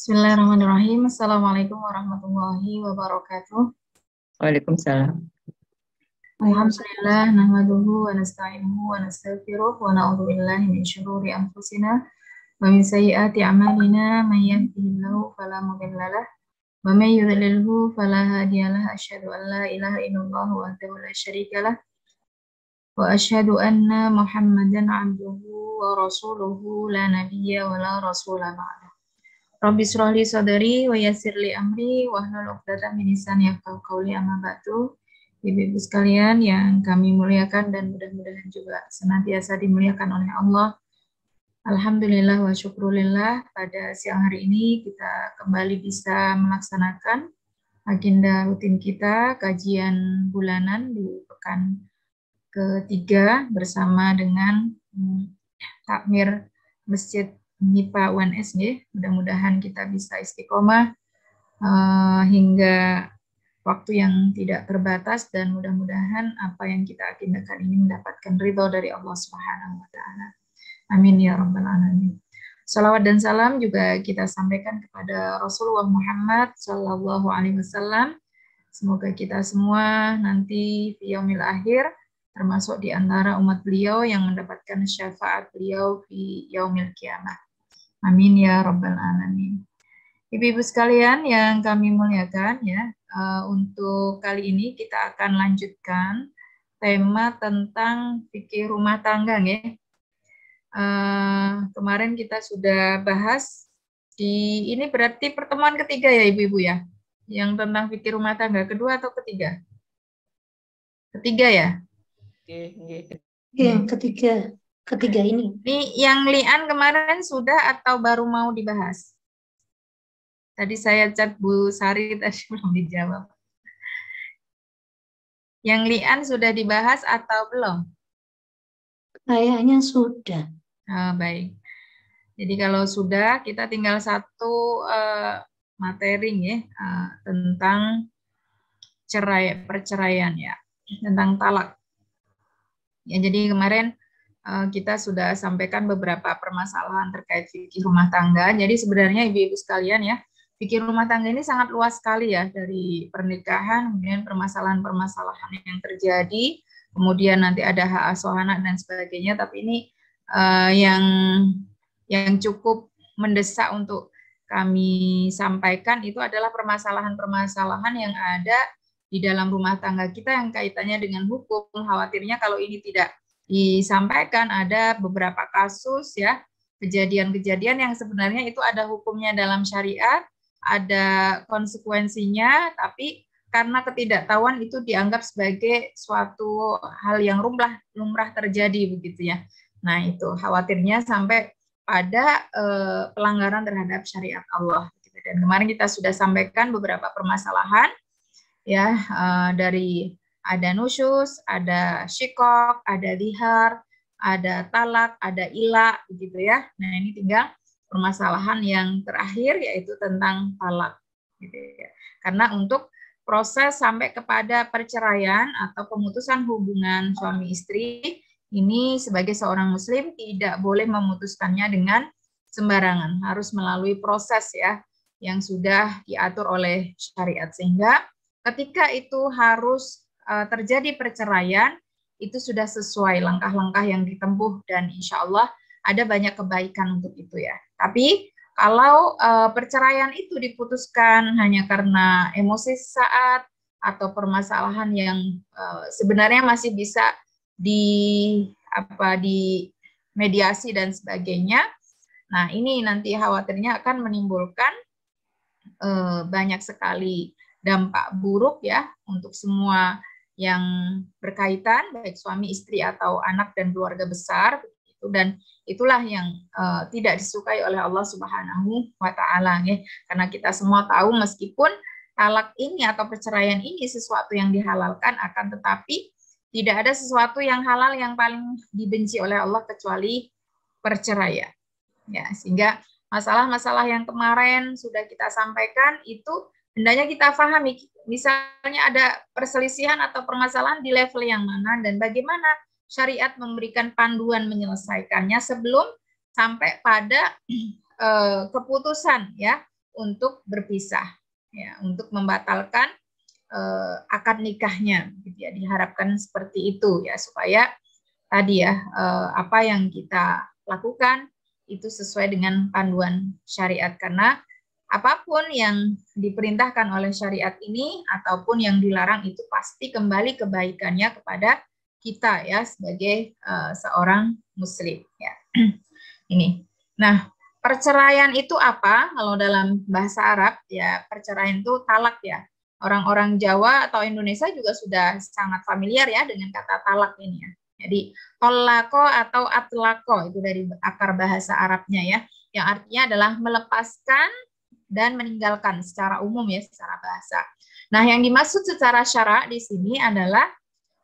Bismillahirrahmanirrahim. Assalamualaikum warahmatullahi wabarakatuh. Waalaikumsalam. Alhamdulillah, nahmaduhu wa nasta'inuhu wa nastaghfiruh wa na'udzu billahi min syururi anfusina wa min sayyiati a'malina may yahdihillahu fala mudilla lahu wa may yudlilhu fala hadiya lahu. Asyhadu an la ilaha illallah wahdahu la syarika lahu wa asyhadu anna Muhammadan 'abduhu wa rasuluhu la nabiyya wa la rasula ba'da. Rabbi shrah li sadri wa yassir li amri wahlul 'uqdatam min lisani yafqahu qawli, amma ba'du. Ibu-ibu sekalian yang kami muliakan dan mudah-mudahan juga senantiasa dimuliakan oleh Allah. Alhamdulillah wa syukrulillah, pada siang hari ini kita kembali bisa melaksanakan agenda rutin kita, kajian bulanan di pekan ketiga bersama dengan takmir Masjid MIPA UNS. Mudah-mudahan kita bisa istiqomah hingga waktu yang tidak terbatas, dan mudah-mudahan apa yang kita agendakan ini mendapatkan ridho dari Allah Subhanahu wa Ta'ala. Amin ya rabbal alamin. Salawat dan salam juga kita sampaikan kepada Rasulullah Muhammad Sallallahu Alaihi Wasallam. Semoga kita semua nanti di yaumil akhir termasuk di antara umat beliau yang mendapatkan syafaat beliau di yaumil kiamah. Amin ya rabbal alamin. Ibu-ibu sekalian yang kami muliakan, ya, untuk kali ini kita akan lanjutkan tema tentang fikih rumah tangga, ya. Kemarin kita sudah bahas ini berarti pertemuan ketiga ya ibu-ibu ya, yang tentang fikih rumah tangga, kedua atau ketiga? Ketiga ya? Yang ketiga ini. Ini yang li'an kemarin sudah atau baru mau dibahas? Tadi saya chat Bu Sari, tadi belum dijawab. Yang li'an sudah dibahas atau belum? Kayaknya sudah. Baik. Jadi kalau sudah, kita tinggal satu materi ya, tentang perceraian ya, tentang talak. Ya, jadi kemarin kita sudah sampaikan beberapa permasalahan terkait fikih rumah tangga. Jadi sebenarnya ibu-ibu sekalian ya, fikih rumah tangga ini sangat luas sekali ya, dari pernikahan, kemudian permasalahan-permasalahan yang terjadi, kemudian nanti ada hak asuh anak dan sebagainya. Tapi ini yang cukup mendesak untuk kami sampaikan itu adalah permasalahan-permasalahan yang ada di dalam rumah tangga kita yang kaitannya dengan hukum. Khawatirnya kalau ini tidak disampaikan, ada beberapa kasus ya, kejadian-kejadian yang sebenarnya itu ada hukumnya dalam syariat, ada konsekuensinya, tapi karena ketidaktahuan itu dianggap sebagai suatu hal yang lumrah terjadi begitu ya. Nah, itu khawatirnya sampai pada pelanggaran terhadap syariat Allah. Dan kemarin kita sudah sampaikan beberapa permasalahan ya, dari ada nusyus, ada syikok, ada dihar, ada talak, ada ila, begitu ya. Nah, ini tinggal permasalahan yang terakhir yaitu tentang talak. Gitu ya. Karena untuk proses sampai kepada perceraian atau pemutusan hubungan suami istri, ini sebagai seorang muslim tidak boleh memutuskannya dengan sembarangan, harus melalui proses ya yang sudah diatur oleh syariat, sehingga ketika itu harus terjadi perceraian itu sudah sesuai langkah-langkah yang ditempuh, dan insya Allah ada banyak kebaikan untuk itu ya. Tapi kalau perceraian itu diputuskan hanya karena emosi saat atau permasalahan yang sebenarnya masih bisa di mediasi dan sebagainya. Nah, ini nanti khawatirnya akan menimbulkan banyak sekali dampak buruk ya untuk semua yang berkaitan, baik suami istri atau anak dan keluarga besar begitu. Dan itulah yang tidak disukai oleh Allah Subhanahu wa Ta'ala ya. Karena kita semua tahu meskipun talak ini atau perceraian ini sesuatu yang dihalalkan, akan tetapi tidak ada sesuatu yang halal yang paling dibenci oleh Allah kecuali perceraian. Ya, sehingga masalah-masalah yang kemarin sudah kita sampaikan itu hendaknya kita pahami. Misalnya ada perselisihan atau permasalahan di level yang mana dan bagaimana syariat memberikan panduan menyelesaikannya sebelum sampai pada keputusan ya untuk berpisah, ya, untuk membatalkan akad nikahnya, gitu ya. Diharapkan seperti itu ya, supaya tadi ya apa yang kita lakukan itu sesuai dengan panduan syariat, karena apapun yang diperintahkan oleh syariat ini ataupun yang dilarang itu pasti kembali kebaikannya kepada kita ya sebagai seorang muslim ya. Ini. Nah, perceraian itu apa? Kalau dalam bahasa Arab ya, perceraian itu talak ya. Orang-orang Jawa atau Indonesia juga sudah sangat familiar ya dengan kata talak ini ya. Jadi tolako atau atlako itu dari akar bahasa Arabnya ya, yang artinya adalah melepaskan dan meninggalkan secara umum ya, secara bahasa. Nah, yang dimaksud secara syara di sini adalah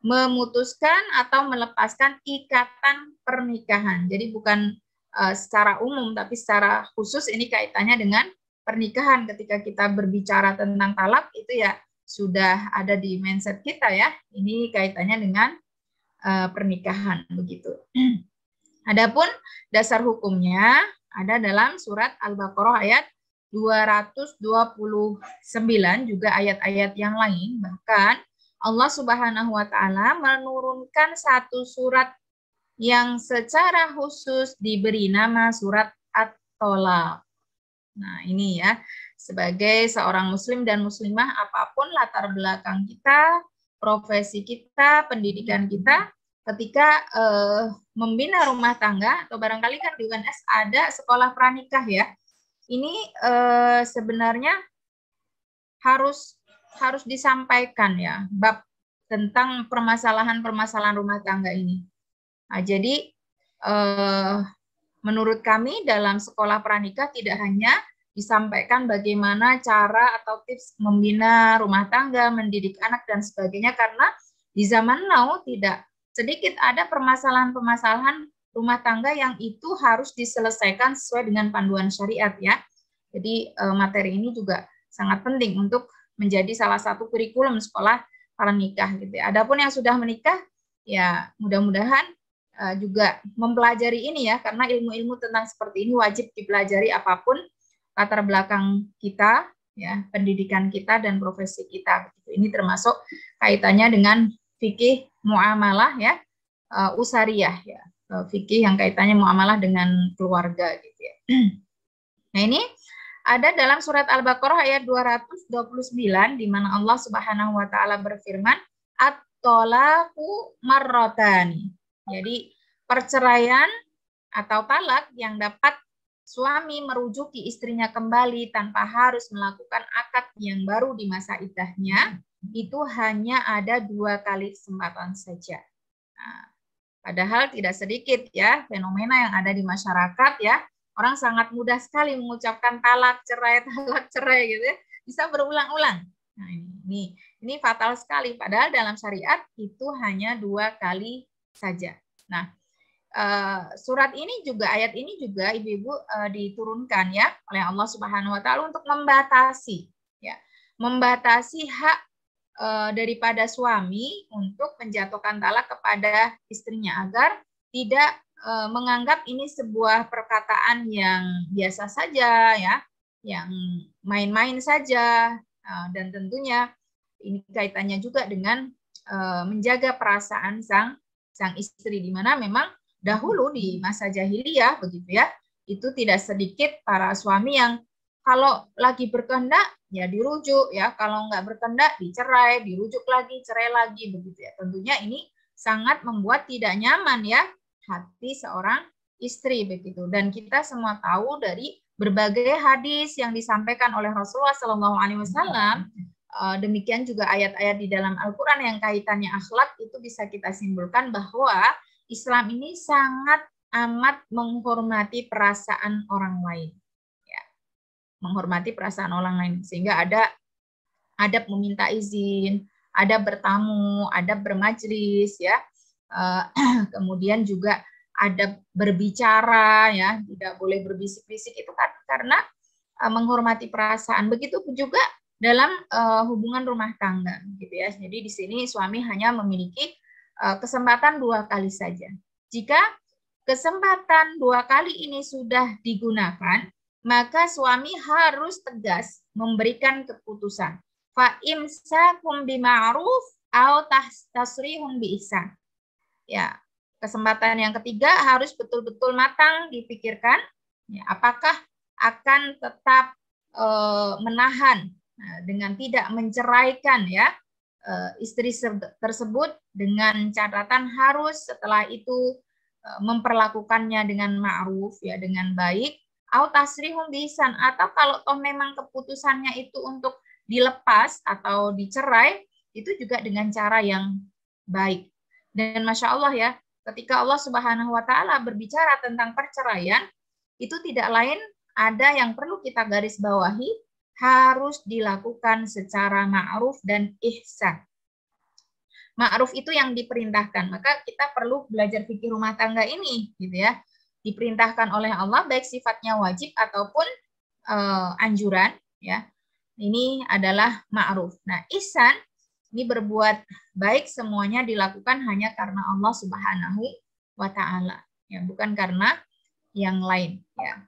memutuskan atau melepaskan ikatan pernikahan. Jadi bukan secara umum, tapi secara khusus ini kaitannya dengan pernikahan. Ketika kita berbicara tentang talak itu ya sudah ada di mindset kita ya. Ini kaitannya dengan pernikahan begitu. Adapun dasar hukumnya ada dalam surat Al-Baqarah ayat 229, juga ayat-ayat yang lain. Bahkan Allah Subhanahu wa taala menurunkan satu surat yang secara khusus diberi nama surat At-Tolaq. Nah, ini ya, sebagai seorang muslim dan muslimah, apapun latar belakang kita, profesi kita, pendidikan kita, ketika membina rumah tangga, atau barangkali kan di UNS ada sekolah pranikah ya, ini sebenarnya harus disampaikan ya, bab tentang permasalahan-permasalahan rumah tangga ini. Nah, jadi menurut kami dalam sekolah pranikah tidak hanya disampaikan bagaimana cara atau tips membina rumah tangga, mendidik anak dan sebagainya, karena di zaman now tidak sedikit ada permasalahan-permasalahan rumah tangga yang itu harus diselesaikan sesuai dengan panduan syariat ya. Jadi materi ini juga sangat penting untuk menjadi salah satu kurikulum sekolah pranikah gitu ya. Adapun yang sudah menikah ya mudah-mudahan juga mempelajari ini ya, karena ilmu-ilmu tentang seperti ini wajib dipelajari apapun latar belakang kita ya, pendidikan kita dan profesi kita. Ini termasuk kaitannya dengan fikih muamalah ya, usariyah ya, fikih yang kaitannya muamalah dengan keluarga gitu ya. Nah, ini ada dalam surat Al-Baqarah ayat 229 di mana Allah Subhanahu wa taala berfirman, at-tolaqu marratani. Jadi perceraian atau talak yang dapat suami merujuki istrinya kembali tanpa harus melakukan akad yang baru di masa iddahnya, itu hanya ada 2 kali kesempatan saja. Nah, padahal tidak sedikit ya fenomena yang ada di masyarakat ya, orang sangat mudah sekali mengucapkan talak cerai gitu ya, bisa berulang-ulang. Nah, ini fatal sekali, padahal dalam syariat itu hanya 2 kali saja. Nah, surat ini juga, ayat ini juga ibu-ibu diturunkan ya oleh Allah Subhanahu wa taala untuk membatasi ya, membatasi hak daripada suami untuk menjatuhkan talak kepada istrinya agar tidak menganggap ini sebuah perkataan yang biasa saja ya, yang main-main saja, dan tentunya ini kaitannya juga dengan menjaga perasaan sang istri, di mana memang dahulu di masa jahiliyah begitu ya, itu tidak sedikit para suami yang kalau lagi berkehendak ya dirujuk ya, kalau nggak berkehendak dicerai, dirujuk lagi, cerai lagi begitu ya. Tentunya ini sangat membuat tidak nyaman ya hati seorang istri begitu. Dan kita semua tahu dari berbagai hadis yang disampaikan oleh Rasulullah SAW, demikian juga ayat-ayat di dalam Al-Quran yang kaitannya akhlak, itu bisa kita simpulkan bahwa Islam ini sangat amat menghormati perasaan orang lain. Ya, menghormati perasaan orang lain, sehingga ada adab meminta izin, adab bertamu, adab bermajlis, ya. Kemudian juga adab berbicara, ya, tidak boleh berbisik-bisik, itu kan karena menghormati perasaan. Begitu juga dalam hubungan rumah tangga, gitu ya. Jadi di sini suami hanya memiliki kesempatan 2 kali saja. Jika kesempatan 2 kali ini sudah digunakan, maka suami harus tegas memberikan keputusan. Fa imsakum bima'ruf au tasrihun bi ihsan. Ya, kesempatan yang ketiga harus betul-betul matang dipikirkan, ya, apakah akan tetap menahan dengan tidak menceraikan ya istri tersebut, dengan catatan harus setelah itu memperlakukannya dengan ma'ruf ya, dengan baik, au tasrihum bi ihsan, atau kalau toh memang keputusannya itu untuk dilepas atau dicerai, itu juga dengan cara yang baik. Dan Masya Allah ya, ketika Allah Subhanahu wa Ta'ala berbicara tentang perceraian, itu tidak lain, ada yang perlu kita garis bawahi, harus dilakukan secara ma'ruf dan ihsan. Ma'ruf itu yang diperintahkan, maka kita perlu belajar fikih rumah tangga ini, gitu ya. Diperintahkan oleh Allah, baik sifatnya wajib ataupun anjuran, ya. Ini adalah ma'ruf. Nah, ihsan ini berbuat baik semuanya dilakukan hanya karena Allah Subhanahu wa Ta'ala, ya, bukan karena yang lain, ya.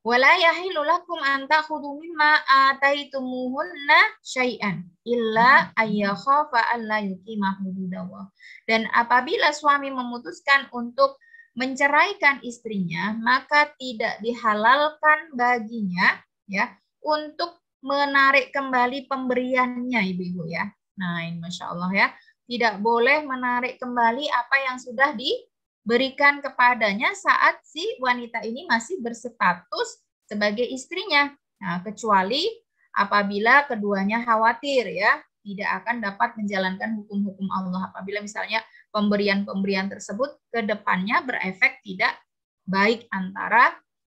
Wala yahilu lakum an ta'khudhu mimma ataitumuhunna syai'an illa ayyakhafa alla yuqima hududallah. Dan apabila suami memutuskan untuk menceraikan istrinya, maka tidak dihalalkan baginya ya untuk menarik kembali pemberiannya, Ibu-ibu ya. Nah, ini Masya Allah ya, tidak boleh menarik kembali apa yang sudah diberikan kepadanya saat si wanita ini masih berstatus sebagai istrinya. Nah, kecuali apabila keduanya khawatir ya, tidak akan dapat menjalankan hukum-hukum Allah. Apabila misalnya pemberian-pemberian tersebut ke depannya berefek tidak baik antara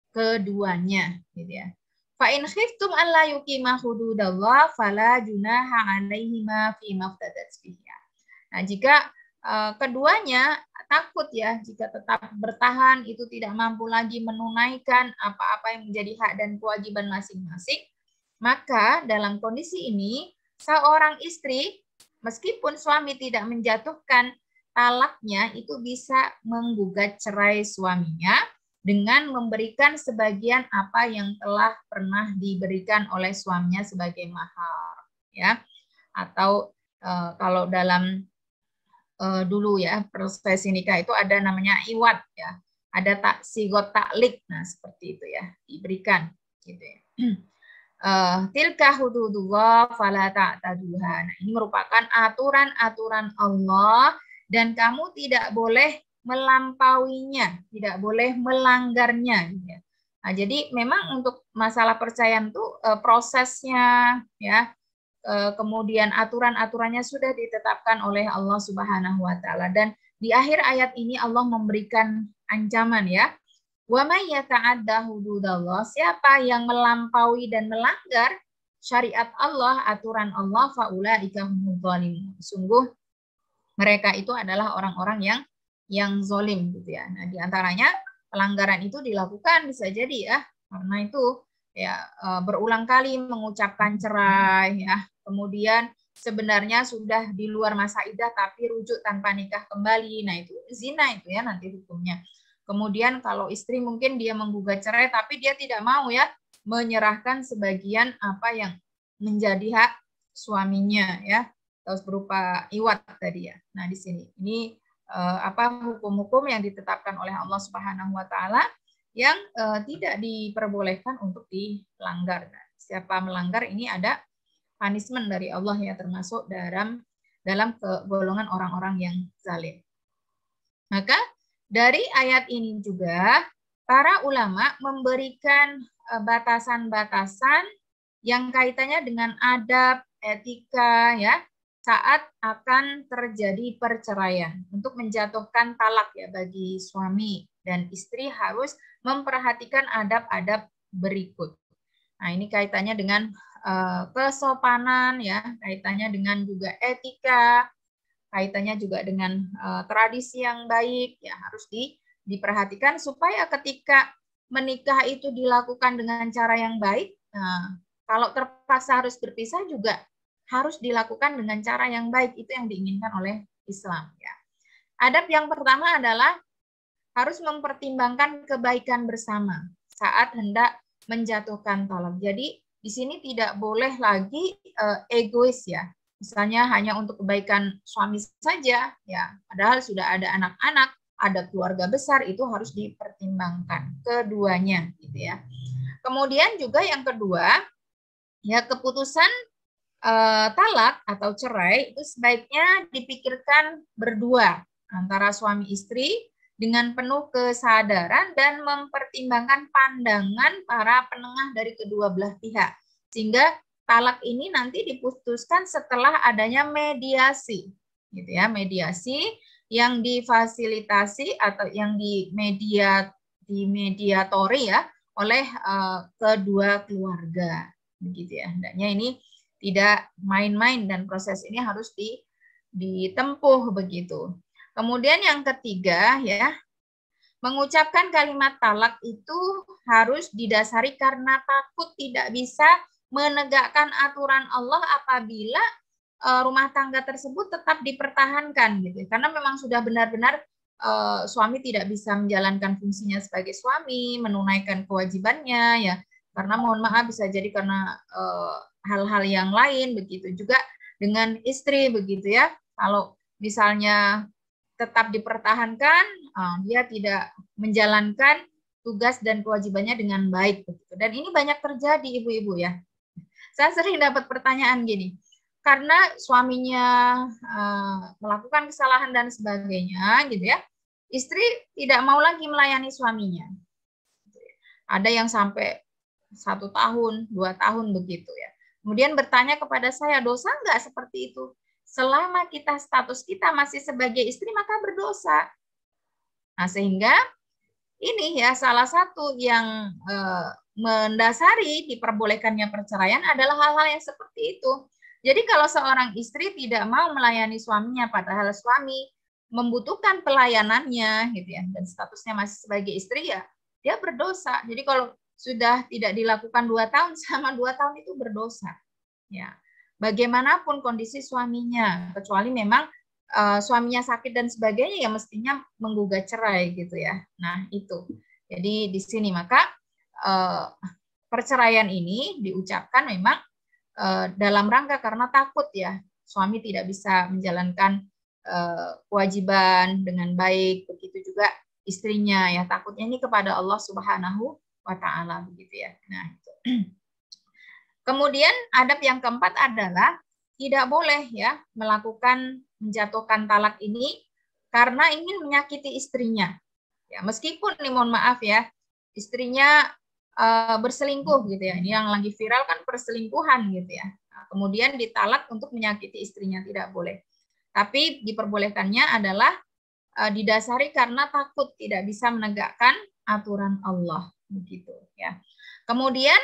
keduanya, gitu ya. Fa in khiftum alla yuqima hududallah fala junaha 'alaihima fi maftadat bihi. Nah, jika keduanya takut ya, jika tetap bertahan itu tidak mampu lagi menunaikan apa-apa yang menjadi hak dan kewajiban masing-masing, maka dalam kondisi ini seorang istri meskipun suami tidak menjatuhkan talaknya itu bisa menggugat cerai suaminya dengan memberikan sebagian apa yang telah pernah diberikan oleh suaminya sebagai mahar ya, atau kalau dalam dulu ya prosesi nikah itu ada namanya iwat ya, ada sigot taklik, nah seperti itu ya, diberikan gitu ya. Tilka hududullah fala ta'taduha. Nah, ini merupakan aturan-aturan Allah dan kamu tidak boleh melampauinya, tidak boleh melanggarnya. Gitu ya. Nah, jadi memang untuk masalah perceraian itu prosesnya ya, kemudian aturan-aturannya sudah ditetapkan oleh Allah Subhanahu wa Ta'ala, dan di akhir ayat ini Allah memberikan ancaman ya, wa may yata'adda hududallah, siapa yang melampaui dan melanggar syariat Allah, aturan Allah, faulaika humudz zalimun, sungguh mereka itu adalah orang-orang yang zalim gitu ya. Nah, di antaranya pelanggaran itu dilakukan bisa jadi ya karena itu ya berulang kali mengucapkan cerai ya, kemudian sebenarnya sudah di luar masa iddah tapi rujuk tanpa nikah kembali, nah itu zina itu ya nanti hukumnya. Kemudian kalau istri mungkin dia menggugat cerai tapi dia tidak mau ya menyerahkan sebagian apa yang menjadi hak suaminya ya, terus berupa iwat tadi ya. Nah di sini ini hukum-hukum yang ditetapkan oleh Allah Subhanahu wa Ta'ala yang tidak diperbolehkan untuk dilanggar. Nah, siapa melanggar ini ada punishment dari Allah ya, termasuk dalam golongan orang-orang yang zalim. Maka dari ayat ini juga para ulama memberikan batasan-batasan yang kaitannya dengan adab, etika ya saat akan terjadi perceraian. Untuk menjatuhkan talak ya bagi suami dan istri harus memperhatikan adab-adab berikut. Nah, ini kaitannya dengan kesopanan ya, kaitannya dengan juga etika, kaitannya juga dengan tradisi yang baik ya, harus diperhatikan supaya ketika menikah itu dilakukan dengan cara yang baik. Nah, kalau terpaksa harus berpisah juga harus dilakukan dengan cara yang baik, itu yang diinginkan oleh Islam ya. Adab yang pertama adalah harus mempertimbangkan kebaikan bersama saat hendak menjatuhkan talak. Jadi di sini tidak boleh lagi egois ya. Misalnya hanya untuk kebaikan suami saja ya. Padahal sudah ada anak-anak, ada keluarga besar, itu harus dipertimbangkan keduanya gitu ya. Kemudian juga yang kedua, ya keputusan talak atau cerai itu sebaiknya dipikirkan berdua antara suami istri dengan penuh kesadaran dan mempertimbangkan pandangan para penengah dari kedua belah pihak. Sehingga talak ini nanti diputuskan setelah adanya mediasi, gitu ya, mediasi yang difasilitasi atau yang dimediatori ya oleh kedua keluarga, begitu ya. Hendaknya ini tidak main-main dan proses ini harus ditempuh begitu. Kemudian yang ketiga ya, mengucapkan kalimat talak itu harus didasari karena takut tidak bisa menegakkan aturan Allah apabila rumah tangga tersebut tetap dipertahankan gitu. Karena memang sudah benar-benar suami tidak bisa menjalankan fungsinya sebagai suami, menunaikan kewajibannya ya. Karena mohon maaf bisa jadi karena hal-hal yang lain begitu juga dengan istri begitu ya. Kalau misalnya tetap dipertahankan, dia tidak menjalankan tugas dan kewajibannya dengan baik begitu. Dan ini banyak terjadi ibu-ibu ya. Saya sering dapat pertanyaan gini, karena suaminya melakukan kesalahan dan sebagainya gitu ya, istri tidak mau lagi melayani suaminya. Ada yang sampai 1 tahun, 2 tahun begitu ya. Kemudian bertanya kepada saya, dosa enggak seperti itu? Selama status kita masih sebagai istri, maka berdosa. Nah, sehingga ini ya salah satu yang mendasari diperbolehkannya perceraian adalah hal-hal yang seperti itu. Jadi kalau seorang istri tidak mau melayani suaminya, padahal suami membutuhkan pelayanannya, gitu ya, dan statusnya masih sebagai istri ya, dia berdosa. Jadi kalau sudah tidak dilakukan 2 tahun, sama 2 tahun itu berdosa. Ya, bagaimanapun kondisi suaminya, kecuali memang suaminya sakit dan sebagainya, ya mestinya menggugat cerai gitu ya. Nah itu. Jadi di sini maka perceraian ini diucapkan memang dalam rangka karena takut ya suami tidak bisa menjalankan kewajiban dengan baik, begitu juga istrinya ya, takutnya ini kepada Allah Subhanahu wa Ta'ala begitu ya. Nah itu. Kemudian adab yang keempat adalah tidak boleh ya melakukan menjatuhkan talak ini karena ingin menyakiti istrinya. Ya, meskipun nih mohon maaf ya, istrinya berselingkuh gitu ya. Ini yang lagi viral kan perselingkuhan gitu ya. Nah, kemudian ditalak untuk menyakiti istrinya, tidak boleh. Tapi diperbolehkannya adalah didasari karena takut tidak bisa menegakkan aturan Allah begitu ya. Kemudian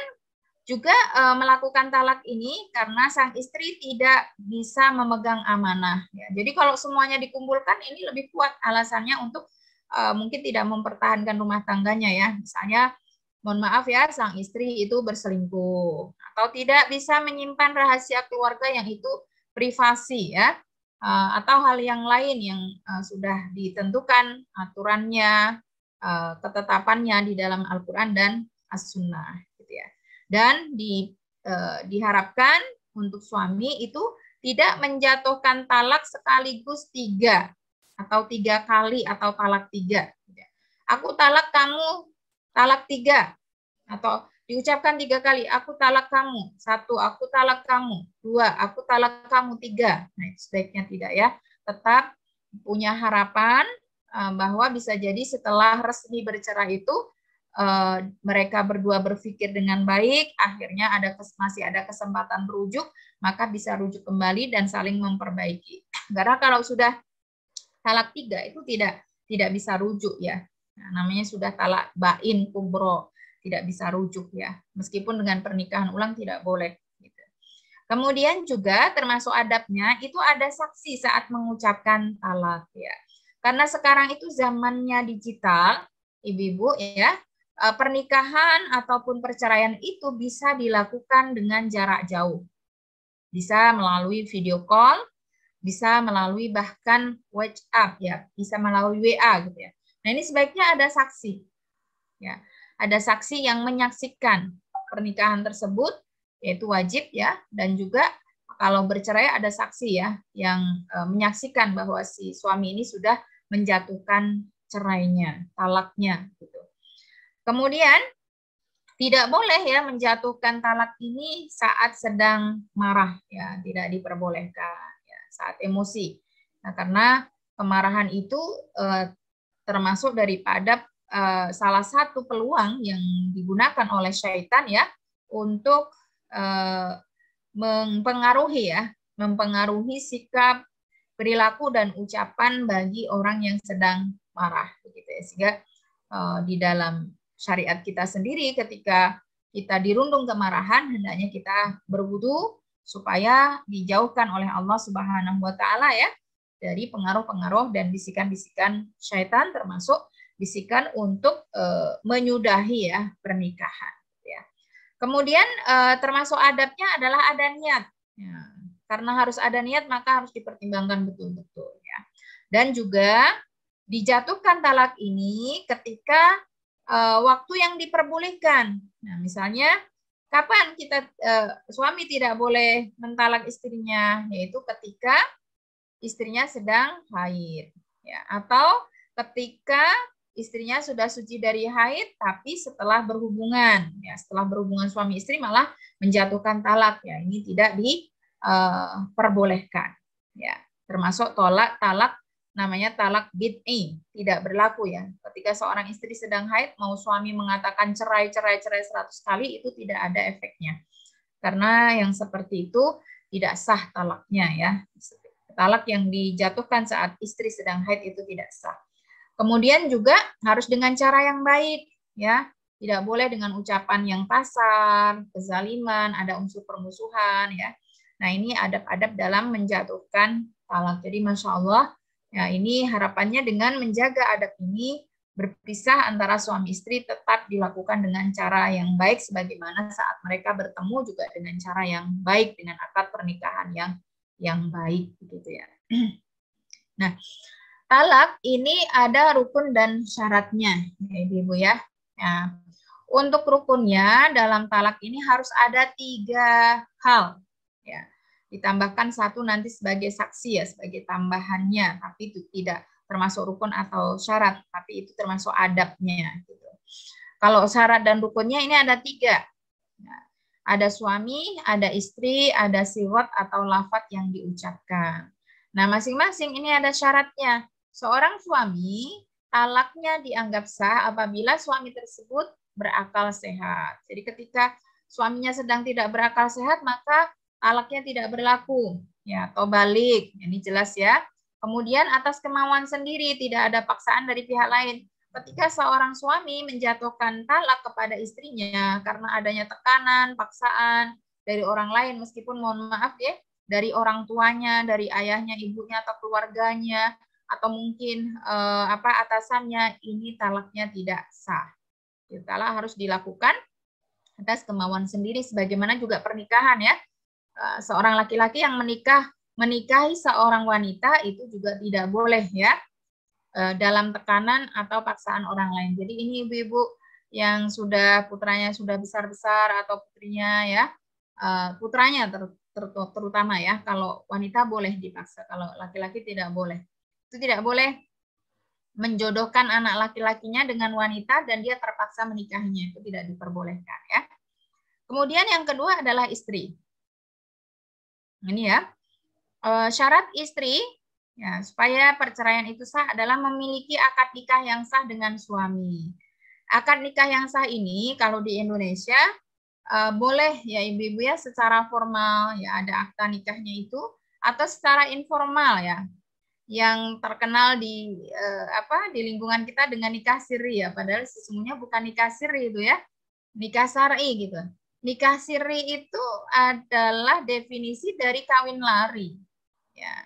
juga melakukan talak ini karena sang istri tidak bisa memegang amanah. Ya. Jadi kalau semuanya dikumpulkan ini lebih kuat alasannya untuk mungkin tidak mempertahankan rumah tangganya ya. Misalnya, mohon maaf ya, sang istri itu berselingkuh atau tidak bisa menyimpan rahasia keluarga yang itu privasi ya, atau hal yang lain yang sudah ditentukan aturannya, ketetapannya di dalam Al-Quran dan As-Sunnah. Dan diharapkan untuk suami itu tidak menjatuhkan talak sekaligus 3 atau 3 kali atau talak 3. Aku talak kamu, talak 3. Atau diucapkan 3 kali, aku talak kamu. 1, aku talak kamu. 2, aku talak kamu. 3. Nah, itu sebaiknya tidak ya. Tetap punya harapan bahwa bisa jadi setelah resmi bercerai itu mereka berdua berpikir dengan baik, akhirnya masih ada kesempatan rujuk, maka bisa rujuk kembali dan saling memperbaiki. Karena kalau sudah talak 3 itu tidak bisa rujuk ya. Nah, namanya sudah talak bain kubro, tidak bisa rujuk ya. Meskipun dengan pernikahan ulang tidak boleh. Gitu. Kemudian juga termasuk adabnya itu ada saksi saat mengucapkan talak ya. Karena sekarang itu zamannya digital, ibu-ibu ya. Pernikahan ataupun perceraian itu bisa dilakukan dengan jarak jauh. Bisa melalui video call, bisa melalui bahkan WhatsApp ya, bisa melalui WA gitu ya. Nah, ini sebaiknya ada saksi. Ya. ada saksi yang menyaksikan pernikahan tersebut, yaitu wajib ya, dan juga kalau bercerai ada saksi ya yang menyaksikan bahwa si suami ini sudah menjatuhkan cerainya, talaknya gitu. Kemudian tidak boleh ya menjatuhkan talak ini saat sedang marah ya, tidak diperbolehkan ya, saat emosi. Nah, karena kemarahan itu termasuk daripada salah satu peluang yang digunakan oleh syaitan ya untuk mempengaruhi sikap, perilaku dan ucapan bagi orang yang sedang marah begitu ya. Sehingga di dalam syariat kita sendiri ketika kita dirundung kemarahan hendaknya kita berwudu supaya dijauhkan oleh Allah Subhanahu wa taala ya dari pengaruh-pengaruh dan bisikan-bisikan syaitan, termasuk bisikan untuk menyudahi ya pernikahan ya. Kemudian termasuk adabnya adalah ada niat ya. Karena harus ada niat maka harus dipertimbangkan betul-betul ya. Dan juga dijatuhkan talak ini ketika waktu yang diperbolehkan. Nah, misalnya kapan kita suami tidak boleh mentalak istrinya, yaitu ketika istrinya sedang haid, ya, atau ketika istrinya sudah suci dari haid, tapi setelah berhubungan, ya, setelah berhubungan suami istri malah menjatuhkan talak, ya, ini tidak diperbolehkan, ya, termasuk talak namanya talak bid'i, tidak berlaku ya. Ketika seorang istri sedang haid, mau suami mengatakan cerai 100 kali, itu tidak ada efeknya. Karena yang seperti itu tidak sah talaknya ya. Talak yang dijatuhkan saat istri sedang haid itu tidak sah. Kemudian juga harus dengan cara yang baik ya. Tidak boleh dengan ucapan yang kasar, kezaliman, ada unsur permusuhan ya. Nah, ini adab-adab dalam menjatuhkan talak. Jadi Masya Allah, ya, ini harapannya dengan menjaga adab ini, berpisah antara suami istri tetap dilakukan dengan cara yang baik, sebagaimana saat mereka bertemu juga dengan cara yang baik, dengan akad pernikahan yang baik, begitu ya. Nah, talak ini ada rukun dan syaratnya, ya, Ibu ya. Nah, untuk rukunnya dalam talak ini harus ada 3 hal, ya. Ditambahkan 1 nanti sebagai saksi ya, sebagai tambahannya, tapi itu tidak termasuk rukun atau syarat, tapi itu termasuk adabnya. Gitu. Kalau syarat dan rukunnya ini ada 3. Nah, ada suami, ada istri, ada siwat atau lafaz yang diucapkan. Nah, masing-masing ini ada syaratnya. Seorang suami, talaknya dianggap sah apabila suami tersebut berakal sehat. Jadi ketika suaminya sedang tidak berakal sehat, maka talaknya tidak berlaku, ya, atau balik, ini jelas ya. Kemudian atas kemauan sendiri, tidak ada paksaan dari pihak lain. Ketika seorang suami menjatuhkan talak kepada istrinya karena adanya tekanan, paksaan dari orang lain, meskipun mohon maaf ya, dari orang tuanya, dari ayahnya, ibunya atau keluarganya, atau mungkin atasannya, ini talaknya tidak sah. Talak harus dilakukan atas kemauan sendiri, sebagaimana juga pernikahan ya. Seorang laki-laki yang menikahi seorang wanita itu juga tidak boleh ya dalam tekanan atau paksaan orang lain. Jadi ini ibu-ibu yang sudah putranya sudah besar-besar atau putrinya ya, putranya terutama ya, kalau wanita boleh dipaksa, kalau laki-laki tidak boleh. Itu tidak boleh menjodohkan anak laki-lakinya dengan wanita dan dia terpaksa menikahinya, itu tidak diperbolehkan ya. Kemudian yang kedua adalah istri. Ini ya, syarat istri ya, supaya perceraian itu sah adalah memiliki akad nikah yang sah dengan suami. Akad nikah yang sah ini kalau di Indonesia boleh ya ibu-ibu ya secara formal ya, ada akta nikahnya itu, atau secara informal ya, yang terkenal di lingkungan kita dengan nikah siri ya, padahal sesungguhnya bukan nikah siri itu ya, nikah syar'i gitu. Nikah siri itu adalah definisi dari kawin lari. Ya.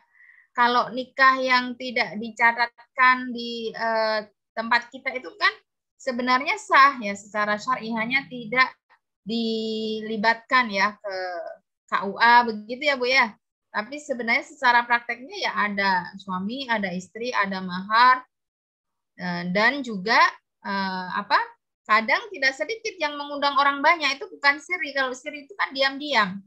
Kalau nikah yang tidak dicatatkan di tempat kita itu kan sebenarnya sah ya secara syar'i, hanya tidak dilibatkan ya ke KUA begitu ya Bu ya. Tapi sebenarnya secara prakteknya ya ada suami, ada istri, ada mahar, dan juga Kadang tidak sedikit yang mengundang orang banyak, itu bukan siri. Kalau siri itu kan diam-diam,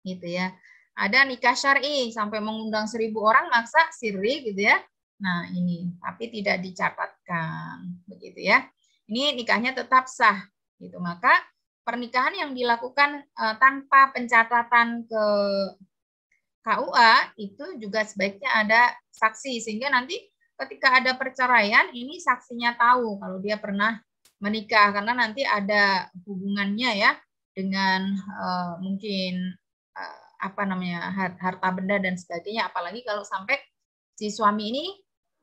gitu ya. Ada nikah syar'i sampai mengundang 1000 orang, maksa siri, gitu ya. Nah ini, tapi tidak dicatatkan, begitu ya. Ini nikahnya tetap sah, gitu. Maka pernikahan yang dilakukan tanpa pencatatan ke KUA itu juga sebaiknya ada saksi, sehingga nanti ketika ada perceraian ini saksinya tahu kalau dia pernah menikah, karena nanti ada hubungannya ya dengan mungkin apa namanya harta benda dan sebagainya, apalagi kalau sampai si suami ini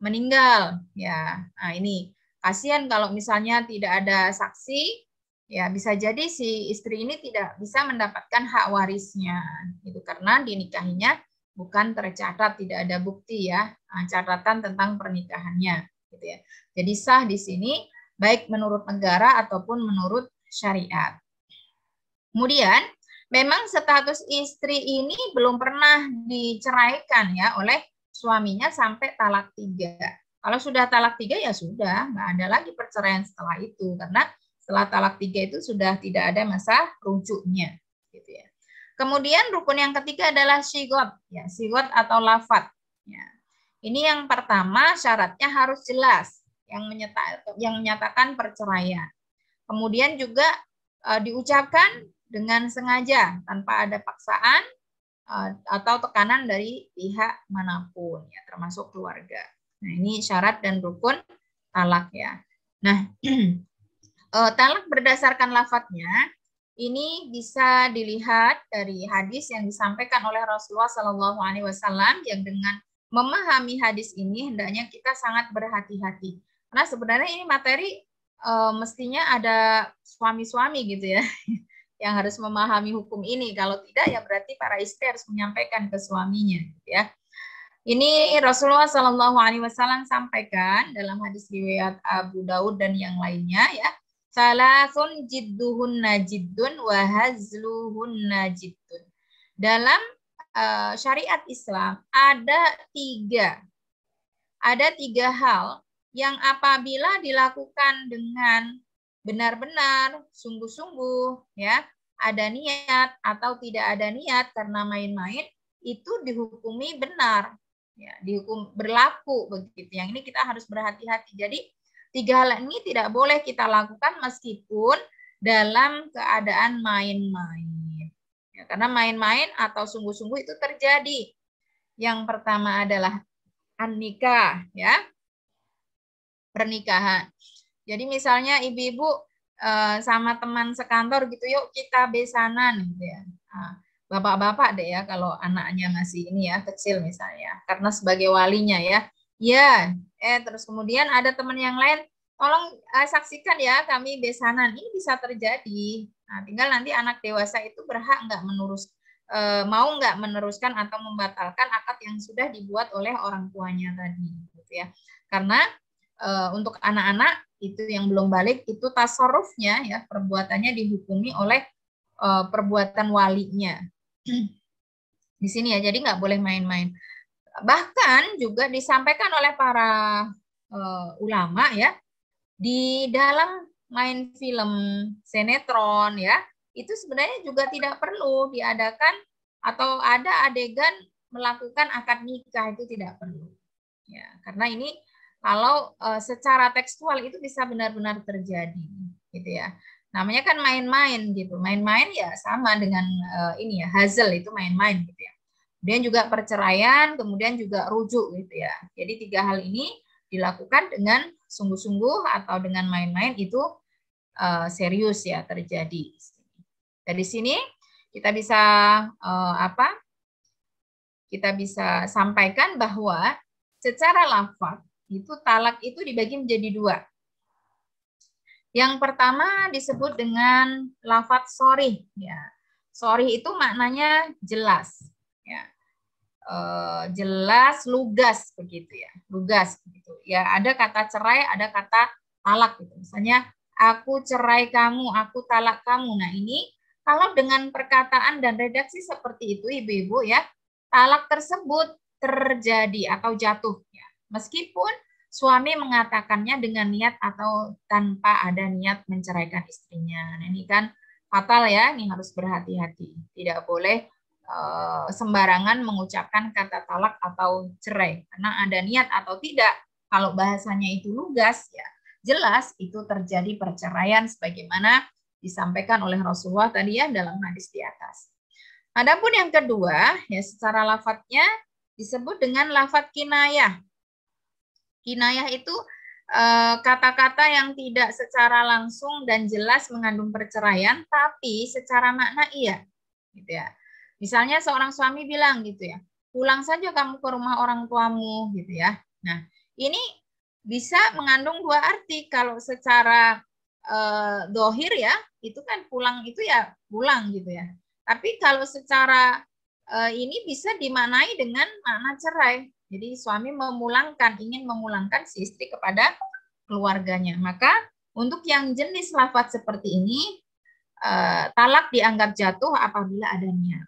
meninggal ya. Nah ini kasihan kalau misalnya tidak ada saksi, ya bisa jadi si istri ini tidak bisa mendapatkan hak warisnya gitu, karena dinikahinya bukan tercatat, tidak ada bukti ya catatan tentang pernikahannya gitu ya. Jadi sah di sini baik menurut negara ataupun menurut syariat. Kemudian memang status istri ini belum pernah diceraikan ya oleh suaminya sampai talak 3. Kalau sudah talak 3 ya sudah, nggak ada lagi perceraian setelah itu, karena setelah talak 3 itu sudah tidak ada masa rujuknya gitu ya. Kemudian rukun yang ketiga adalah sigot ya, sigot atau lafat ya. Ini yang pertama syaratnya harus jelas yang menyatakan perceraian. Kemudian juga diucapkan dengan sengaja tanpa ada paksaan atau tekanan dari pihak manapun ya, termasuk keluarga. Nah, ini syarat dan rukun talak ya. Nah, talak berdasarkan lafadznya ini bisa dilihat dari hadis yang disampaikan oleh Rasulullah SAW, yang dengan memahami hadis ini hendaknya kita sangat berhati-hati. Karena sebenarnya ini materi mestinya ada suami-suami gitu ya, yang harus memahami hukum ini. Kalau tidak ya berarti para istri harus menyampaikan ke suaminya gitu ya. Ini Rasulullah SAW sampaikan dalam hadis riwayat Abu Daud dan yang lainnya ya. Salasun jidduhunna jiddun wa hazluhunna jiddun. Dalam syariat Islam ada tiga hal yang apabila dilakukan dengan benar-benar, sungguh-sungguh, ya, ada niat atau tidak ada niat karena main-main, itu dihukumi benar, ya, dihukum berlaku begitu. Yang ini kita harus berhati-hati. Jadi 3 hal ini tidak boleh kita lakukan meskipun dalam keadaan main-main. Ya, karena main-main atau sungguh-sungguh itu terjadi. Yang pertama adalah an-nikah, ya, pernikahan. Jadi misalnya ibu-ibu sama teman sekantor gitu, yuk kita besanan gitu ya. Bapak-bapak deh ya kalau anaknya masih ini ya kecil misalnya, karena sebagai walinya ya. Ya, terus kemudian ada teman yang lain, tolong saksikan ya kami besanan. Ini bisa terjadi. Nah, tinggal nanti anak dewasa itu berhak mau nggak meneruskan atau membatalkan akad yang sudah dibuat oleh orang tuanya tadi, gitu ya. Karena untuk anak-anak itu yang belum balik itu tasarrufnya ya, perbuatannya dihukumi oleh perbuatan walinya. Di sini ya, jadi nggak boleh main-main. Bahkan juga disampaikan oleh para ulama ya, di dalam main film sinetron ya, itu sebenarnya juga tidak perlu diadakan atau ada adegan melakukan akad nikah, itu tidak perlu. Ya, karena ini kalau secara tekstual itu bisa benar-benar terjadi gitu ya. Namanya kan main-main gitu. Main-main ya sama dengan ini ya, hazal itu main-main gitu ya. Kemudian juga perceraian, kemudian juga rujuk gitu ya. Jadi 3 hal ini dilakukan dengan sungguh-sungguh atau dengan main-main itu serius ya terjadi. Dari sini kita bisa kita bisa sampaikan bahwa secara lafaz itu talak itu dibagi menjadi 2. Yang pertama disebut dengan lafaz sorih ya. Sorih itu maknanya jelas ya. Jelas, lugas begitu ya. Lugas begitu. Ya, ada kata cerai, ada kata talak gitu. Misalnya aku cerai kamu, aku talak kamu. Nah, ini kalau dengan perkataan dan redaksi seperti itu ibu-ibu ya, talak tersebut terjadi atau jatuh ya. Meskipun suami mengatakannya dengan niat atau tanpa ada niat menceraikan istrinya. Nah, ini kan fatal ya, ini harus berhati-hati. Tidak boleh sembarangan mengucapkan kata talak atau cerai karena ada niat atau tidak. Kalau bahasanya itu lugas ya jelas itu terjadi perceraian sebagaimana disampaikan oleh Rasulullah tadi ya dalam hadis di atas. Adapun yang kedua ya secara lafadznya disebut dengan lafadz kinayah. Kinayah itu kata-kata yang tidak secara langsung dan jelas mengandung perceraian tapi secara makna iya gitu ya. Misalnya seorang suami bilang gitu ya, pulang saja kamu ke rumah orang tuamu gitu ya. Nah, ini bisa mengandung dua arti. Kalau secara dohir ya, itu kan pulang itu ya pulang gitu ya. Tapi kalau secara ini bisa dimaknai dengan makna cerai. Jadi suami ingin memulangkan si istri kepada keluarganya. Maka untuk yang jenis lafaz seperti ini, talak dianggap jatuh apabila ada niat.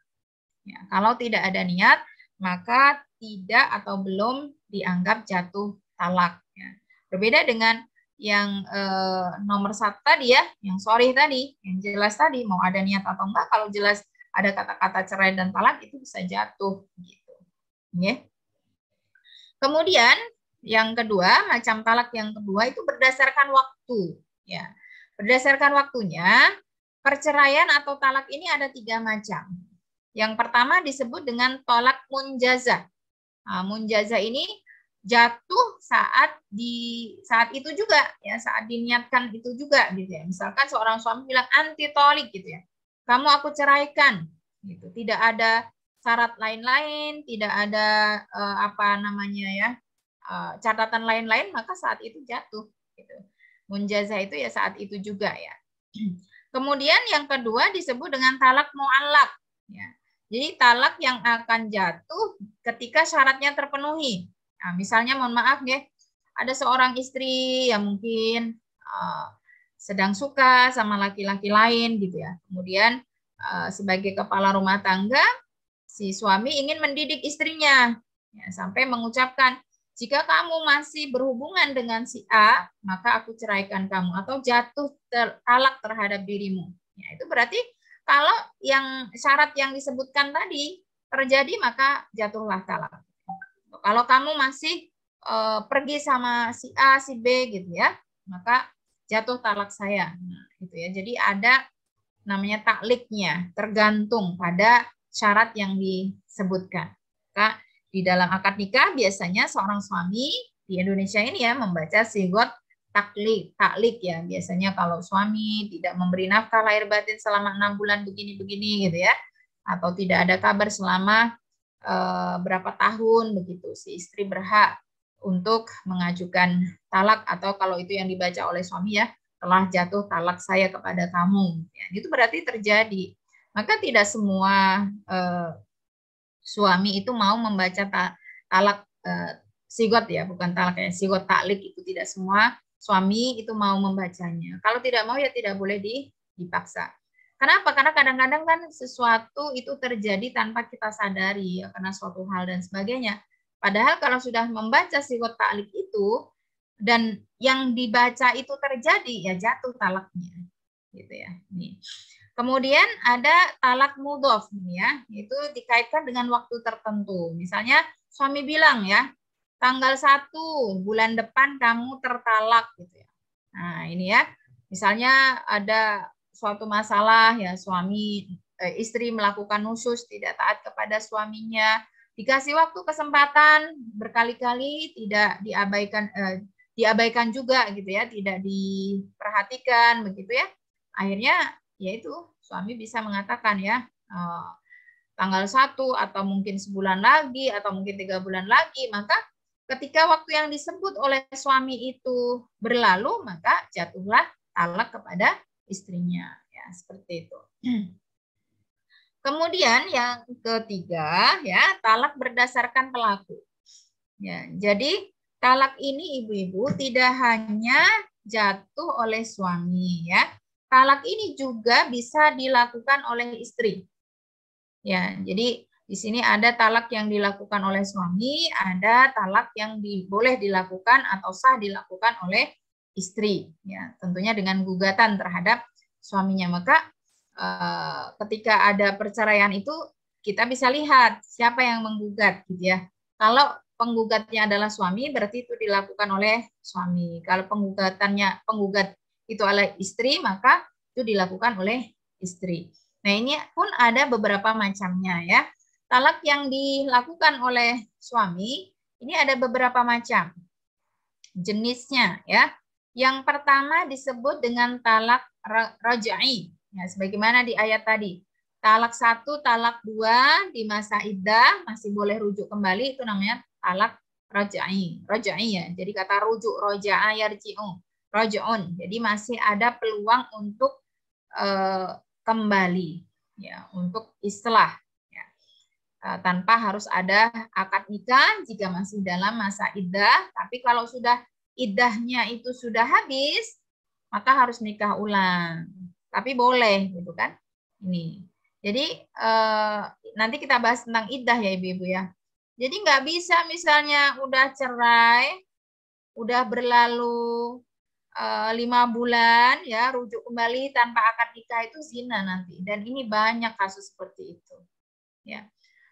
Ya, kalau tidak ada niat, maka tidak atau belum dianggap jatuh talak. Ya. Berbeda dengan yang nomor 1 tadi ya, yang sorry tadi, yang jelas tadi, mau ada niat atau enggak, kalau jelas ada kata-kata cerai dan talak, itu bisa jatuh. Gitu. Ya. Kemudian, yang kedua, macam talak yang kedua itu berdasarkan waktu. Ya. Berdasarkan waktunya, perceraian atau talak ini ada 3 macam. Yang pertama disebut dengan tolak munjazah. Nah, munjazah ini jatuh saat itu juga ya, saat diniatkan itu juga gitu ya. Misalkan seorang suami bilang anti tolik gitu ya. Kamu aku ceraikan gitu. Tidak ada syarat lain-lain, tidak ada catatan lain-lain, maka saat itu jatuh gitu. Munjazah itu ya saat itu juga ya. Kemudian yang kedua disebut dengan talak mu'allaq ya. Jadi talak yang akan jatuh ketika syaratnya terpenuhi. Nah, misalnya mohon maaf ya, ada seorang istri yang mungkin sedang suka sama laki-laki lain gitu ya. Kemudian sebagai kepala rumah tangga, si suami ingin mendidik istrinya ya, sampai mengucapkan, jika kamu masih berhubungan dengan si A, maka aku ceraikan kamu atau jatuh talak terhadap dirimu. Ya, itu berarti kalau yang syarat yang disebutkan tadi terjadi, maka jatuhlah talak. Kalau kamu masih pergi sama si A, si B gitu ya, maka jatuh talak saya. Nah, gitu ya. Jadi ada namanya takliknya, tergantung pada syarat yang disebutkan. Maka di dalam akad nikah biasanya seorang suami di Indonesia ini ya membaca sigot taklik ya. Biasanya kalau suami tidak memberi nafkah lahir batin selama 6 bulan begini-begini gitu ya, atau tidak ada kabar selama berapa tahun begitu, si istri berhak untuk mengajukan talak, atau kalau itu yang dibaca oleh suami ya, telah jatuh talak saya kepada kamu. Ya, itu berarti terjadi. Maka tidak semua suami itu mau membaca talak sigot ya, bukan talak ya, sigot taklik itu tidak semua suami itu mau membacanya. Kalau tidak mau ya tidak boleh dipaksa. Kenapa? Karena kadang-kadang kan sesuatu itu terjadi tanpa kita sadari ya, karena suatu hal dan sebagainya. Padahal kalau sudah membaca sigot taklik itu dan yang dibaca itu terjadi, ya jatuh talaknya. Gitu ya. Nih. Kemudian ada talak mudhof ya, itu dikaitkan dengan waktu tertentu. Misalnya suami bilang ya, tanggal 1 bulan depan kamu tertalak gitu ya. Nah, ini ya. Misalnya ada suatu masalah ya, istri melakukan nusyuz, tidak taat kepada suaminya, dikasih waktu kesempatan berkali-kali, tidak diabaikan juga gitu ya, tidak diperhatikan begitu ya. Akhirnya yaitu suami bisa mengatakan ya, tanggal 1 atau mungkin sebulan lagi atau mungkin 3 bulan lagi, maka ketika waktu yang disebut oleh suami itu berlalu, maka jatuhlah talak kepada istrinya ya, seperti itu. Kemudian yang ketiga ya, talak berdasarkan pelaku. Ya, jadi talak ini ibu-ibu tidak hanya jatuh oleh suami ya. Talak ini juga bisa dilakukan oleh istri. Ya, jadi Di sini ada talak yang dilakukan oleh suami, ada talak yang boleh dilakukan atau sah dilakukan oleh istri. Ya, tentunya dengan gugatan terhadap suaminya. Maka ketika ada perceraian itu kita bisa lihat siapa yang menggugat, gitu ya. Kalau penggugatnya adalah suami, berarti itu dilakukan oleh suami. Kalau penggugat itu oleh istri, maka itu dilakukan oleh istri. Nah, ini pun ada beberapa macamnya ya. Talak yang dilakukan oleh suami ini ada beberapa macam jenisnya ya. Yang pertama disebut dengan talak raj'i. Ya, sebagaimana di ayat tadi. Talak 1, talak 2 di masa iddah masih boleh rujuk kembali, itu namanya talak raj'i. Raj'i ya. Jadi kata rujuk raja'a yarji'u. Raj'un. Jadi masih ada peluang untuk kembali ya, untuk islah. Tanpa harus ada akad nikah jika masih dalam masa iddah. Tapi kalau sudah iddahnya itu sudah habis, maka harus nikah ulang. Tapi boleh, gitu kan? Ini. Jadi nanti kita bahas tentang iddah ya ibu-ibu ya. Jadi nggak bisa misalnya udah cerai, udah berlalu 5 bulan ya rujuk kembali tanpa akad nikah, itu zina nanti. Dan ini banyak kasus seperti itu. Ya.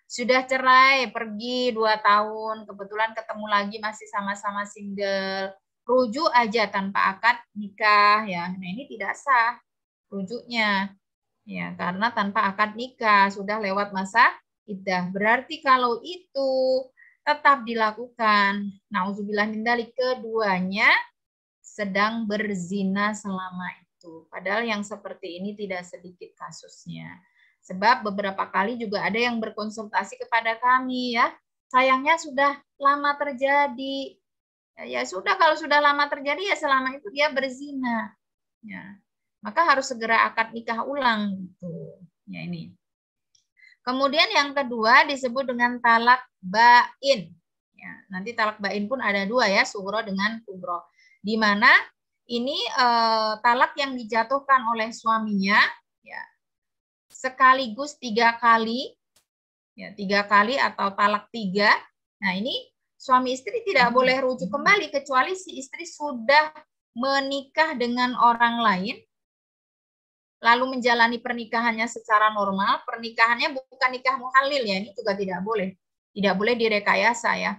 Sudah cerai, pergi 2 tahun, kebetulan ketemu lagi masih sama-sama single, rujuk aja tanpa akad nikah ya. Nah, ini tidak sah rujuknya. Ya, karena tanpa akad nikah sudah lewat masa iddah. Berarti kalau itu tetap dilakukan, nauzubillah min dzalik, keduanya sedang berzina selama itu. Padahal yang seperti ini tidak sedikit kasusnya. Sebab beberapa kali juga ada yang berkonsultasi kepada kami ya. Sayangnya sudah lama terjadi. Ya sudah, kalau sudah lama terjadi ya selama itu dia berzina. Ya. Maka harus segera akad nikah ulang gitu. Ya ini. Kemudian yang kedua disebut dengan talak bain. Ya, nanti talak bain pun ada 2 ya, sughra dengan kubro. Di mana ini talak yang dijatuhkan oleh suaminya ya, sekaligus 3 kali, ya 3 kali atau talak 3. Nah ini suami istri tidak boleh rujuk kembali kecuali si istri sudah menikah dengan orang lain, lalu menjalani pernikahannya secara normal. Pernikahannya bukan nikah muhalil ya, ini juga tidak boleh direkayasa ya.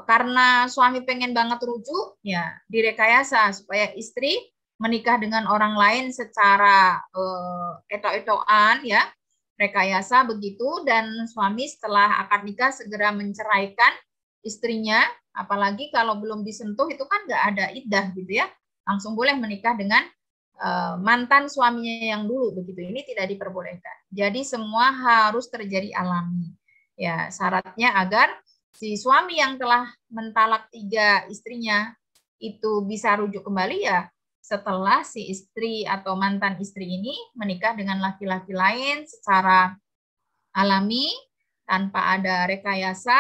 Karena suami pengen banget rujuk, ya direkayasa supaya istri menikah dengan orang lain secara etok-etokan ya, rekayasa begitu, dan suami setelah akad nikah segera menceraikan istrinya, apalagi kalau belum disentuh itu kan nggak ada iddah gitu ya, langsung boleh menikah dengan mantan suaminya yang dulu begitu. Ini tidak diperbolehkan. Jadi semua harus terjadi alami. Ya, syaratnya agar si suami yang telah mentalak 3 istrinya itu bisa rujuk kembali ya setelah si istri atau mantan istri ini menikah dengan laki-laki lain secara alami tanpa ada rekayasa,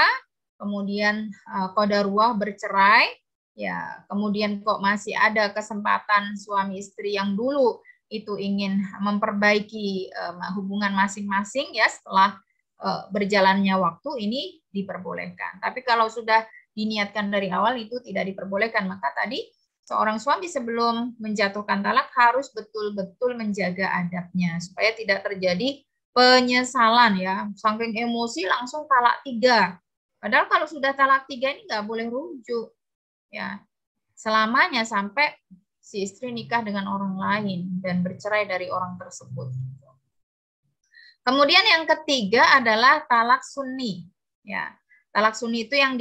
kemudian qadarullah bercerai, ya kemudian kok masih ada kesempatan suami istri yang dulu itu ingin memperbaiki hubungan masing-masing ya setelah berjalannya waktu, ini diperbolehkan. Tapi kalau sudah diniatkan dari awal itu tidak diperbolehkan. Maka tadi seorang suami sebelum menjatuhkan talak harus betul-betul menjaga adabnya supaya tidak terjadi penyesalan ya. Saking emosi langsung talak 3. Padahal kalau sudah talak 3 ini nggak boleh rujuk ya. Selamanya sampai si istri nikah dengan orang lain dan bercerai dari orang tersebut. Kemudian yang ketiga adalah talak sunni. Ya, talak sunni itu yang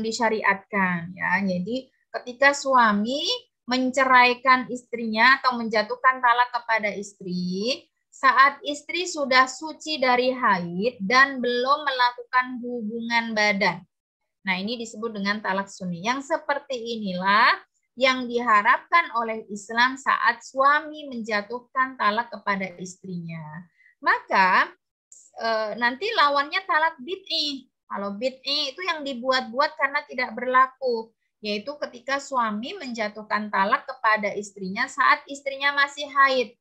disyariatkan. Ya, jadi ketika suami menceraikan istrinya atau menjatuhkan talak kepada istri saat istri sudah suci dari haid dan belum melakukan hubungan badan. Nah, ini disebut dengan talak sunni. Yang seperti inilah yang diharapkan oleh Islam saat suami menjatuhkan talak kepada istrinya. Maka nanti lawannya talak bid'i. Kalau bid'i itu yang dibuat-buat karena tidak berlaku, yaitu ketika suami menjatuhkan talak kepada istrinya saat istrinya masih haid.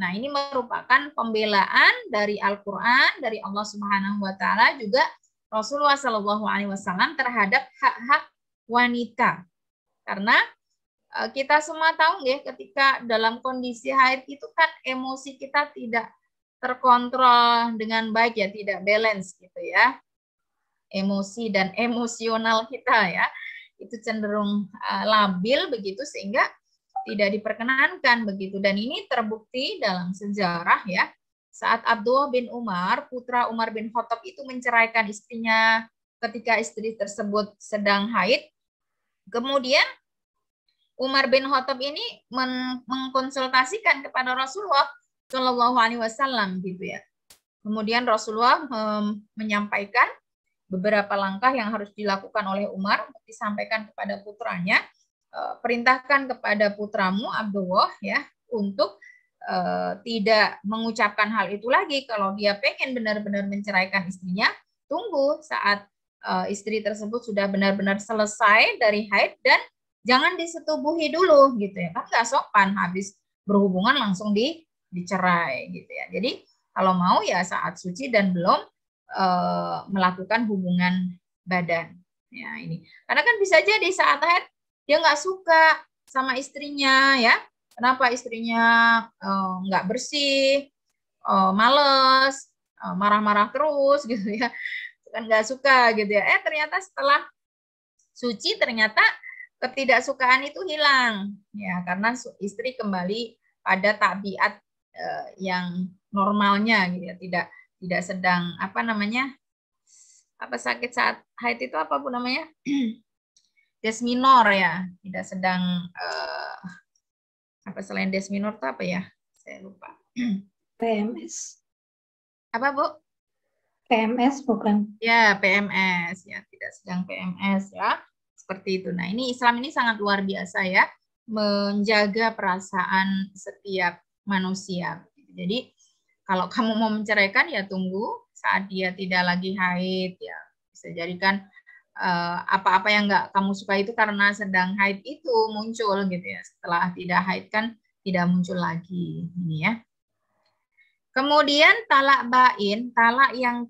Nah, ini merupakan pembelaan dari Al-Qur'an, dari Allah Subhanahu wa taala, juga Rasulullah Shallallahu alaihi wasallam terhadap hak-hak wanita. Karena kita semua tahu ya, ketika dalam kondisi haid itu kan emosi kita tidak terkontrol dengan baik ya, tidak balance gitu ya. Emosi dan emosional kita ya, itu cenderung labil begitu, sehingga tidak diperkenankan begitu. Dan ini terbukti dalam sejarah ya, saat Abdullah bin Umar, putra Umar bin Khattab itu menceraikan istrinya ketika istri tersebut sedang haid. Kemudian Umar bin Khattab ini mengkonsultasikan kepada Rasulullah Shallallahu alaihi wasallam gitu ya. Kemudian Rasulullah menyampaikan beberapa langkah yang harus dilakukan oleh Umar, disampaikan kepada putranya. Perintahkan kepada putramu Abdullah ya untuk tidak mengucapkan hal itu lagi. Kalau dia pengen benar-benar menceraikan istrinya, tunggu saat istri tersebut sudah benar-benar selesai dari haid, dan jangan disetubuhi dulu gitu ya, kan nggak sopan habis berhubungan langsung dicerai gitu ya. Jadi kalau mau ya saat suci dan belum melakukan hubungan badan ya. Ini karena kan bisa jadi saat haid dia nggak suka sama istrinya ya. Kenapa istrinya nggak bersih, males, marah-marah terus gitu ya. Kan nggak suka gitu ya. Ternyata setelah suci ternyata ketidaksukaan itu hilang ya, karena istri kembali pada tabiat yang normalnya gitu ya. Tidak sedang sakit saat haid itu apa pun namanya? Des minor ya, tidak sedang selain des minor itu apa ya? Saya lupa. PMS. Apa Bu? PMS bukan? Ya, PMS ya, tidak sedang PMS ya. Seperti itu. Nah, ini Islam ini sangat luar biasa ya, menjaga perasaan setiap manusia. Jadi, kalau kamu mau menceraikan ya tunggu saat dia tidak lagi haid ya. Bisa jadikan apa-apa yang nggak kamu suka itu karena sedang haid itu muncul gitu ya. Setelah tidak haid kan tidak muncul lagi ini ya. Kemudian talak bain, talak yang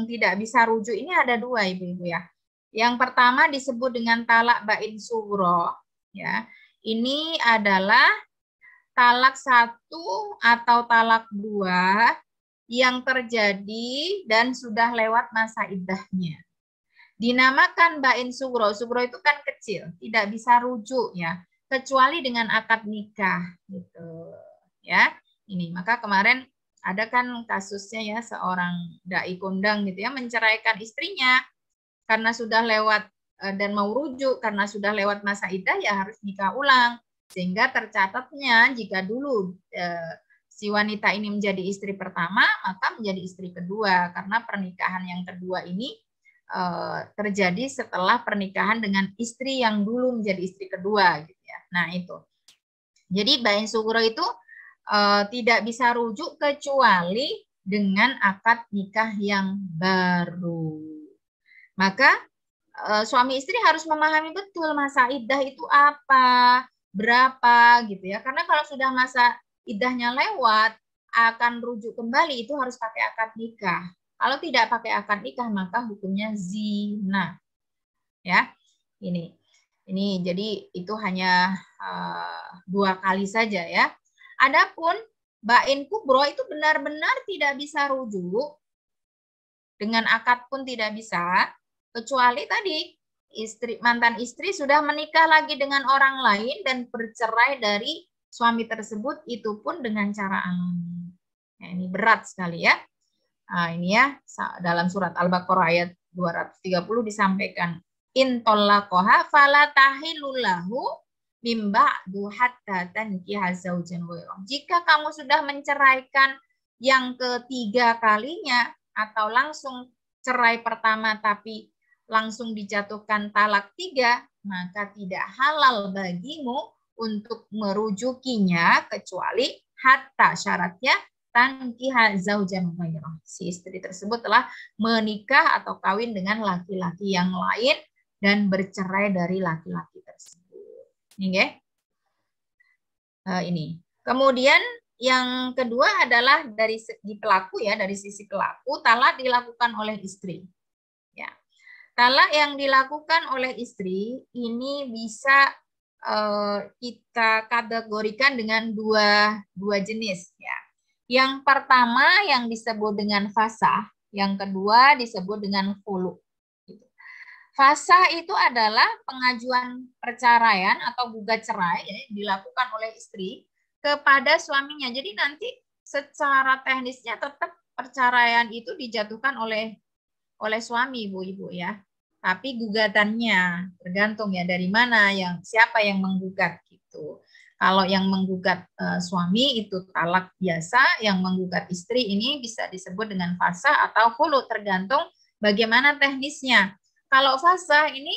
tidak bisa rujuk ini ada dua Ibu-ibu ya. Yang pertama disebut dengan talak bain sugro ya. Ini adalah talak 1 atau talak 2 yang terjadi dan sudah lewat masa iddahnya. Dinamakan bain sugro. Sugro itu kan kecil, tidak bisa rujuk ya, kecuali dengan akad nikah gitu ya. Ini maka kemarin ada kan kasusnya ya, seorang dai kondang gitu ya menceraikan istrinya karena sudah lewat dan mau rujuk karena sudah lewat masa iddah ya harus nikah ulang, sehingga tercatatnya jika dulu si wanita ini menjadi istri pertama maka menjadi istri kedua, karena pernikahan yang kedua ini terjadi setelah pernikahan dengan istri yang dulu menjadi istri kedua gitu ya. Nah itu. Jadi bain sugro itu tidak bisa rujuk kecuali dengan akad nikah yang baru. Maka suami istri harus memahami betul masa iddah itu apa, berapa gitu ya. Karena kalau sudah masa iddahnya lewat, akan rujuk kembali itu harus pakai akad nikah. Kalau tidak pakai akad nikah maka hukumnya zina. Ya. Ini jadi itu hanya 2 kali saja ya. Adapun bain kubro itu benar-benar tidak bisa rujuk, dengan akad pun tidak bisa, kecuali tadi mantan istri sudah menikah lagi dengan orang lain dan bercerai dari suami tersebut, itu pun dengan cara alami. Nah, ini berat sekali ya. Nah, ini ya dalam surat Al-Baqarah ayat 230 disampaikan, in tallaqaha fala tahillu lahu mim ba'du hatta tankiha zaujan ghairah. Jika kamu sudah menceraikan yang ketiga kalinya atau langsung cerai pertama tapi langsung dijatuhkan talak 3, maka tidak halal bagimu untuk merujukinya kecuali hatta, syaratnya tankiha zaujan ghairah. Si istri tersebut telah menikah atau kawin dengan laki-laki yang lain dan bercerai dari laki-laki tersebut. Ini. Kemudian yang kedua adalah dari segi pelaku ya, dari sisi pelaku, talak dilakukan oleh istri. Ya. Talak yang dilakukan oleh istri ini bisa kita kategorikan dengan dua jenis ya. Yang pertama yang disebut dengan fasah, yang kedua disebut dengan khulu. Fasah itu adalah pengajuan perceraian atau gugat cerai ya, dilakukan oleh istri kepada suaminya. Jadi nanti secara teknisnya tetap perceraian itu dijatuhkan oleh suami ibu-ibu ya. Tapi gugatannya tergantung ya dari mana siapa yang menggugat gitu. Kalau yang menggugat suami itu talak biasa, yang menggugat istri ini bisa disebut dengan fasah atau khulu tergantung bagaimana teknisnya. Kalau fasah ini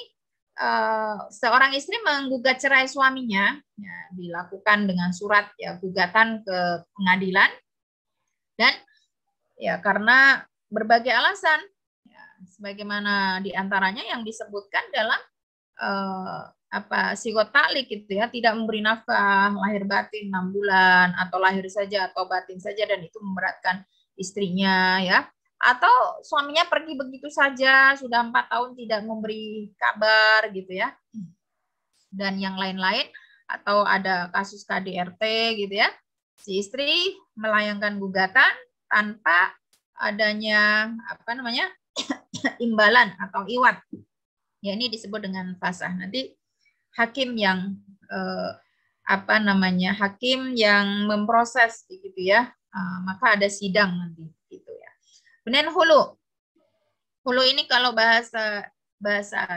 seorang istri menggugat cerai suaminya, ya, dilakukan dengan surat ya gugatan ke pengadilan dan ya karena berbagai alasan, ya, sebagaimana diantaranya yang disebutkan dalam psikotalik gitu ya, tidak memberi nafkah, lahir batin 6 bulan atau lahir saja atau batin saja dan itu memberatkan istrinya ya. Atau suaminya pergi begitu saja, sudah 4 tahun tidak memberi kabar gitu ya. Dan yang lain-lain, atau ada kasus KDRT gitu ya. Si istri melayangkan gugatan tanpa adanya imbalan atau iwat. Ya ini disebut dengan fasah. Nanti hakim yang hakim yang memproses gitu ya. Maka ada sidang nanti gitu ya. Kemudian hulu. Hulu ini kalau bahasa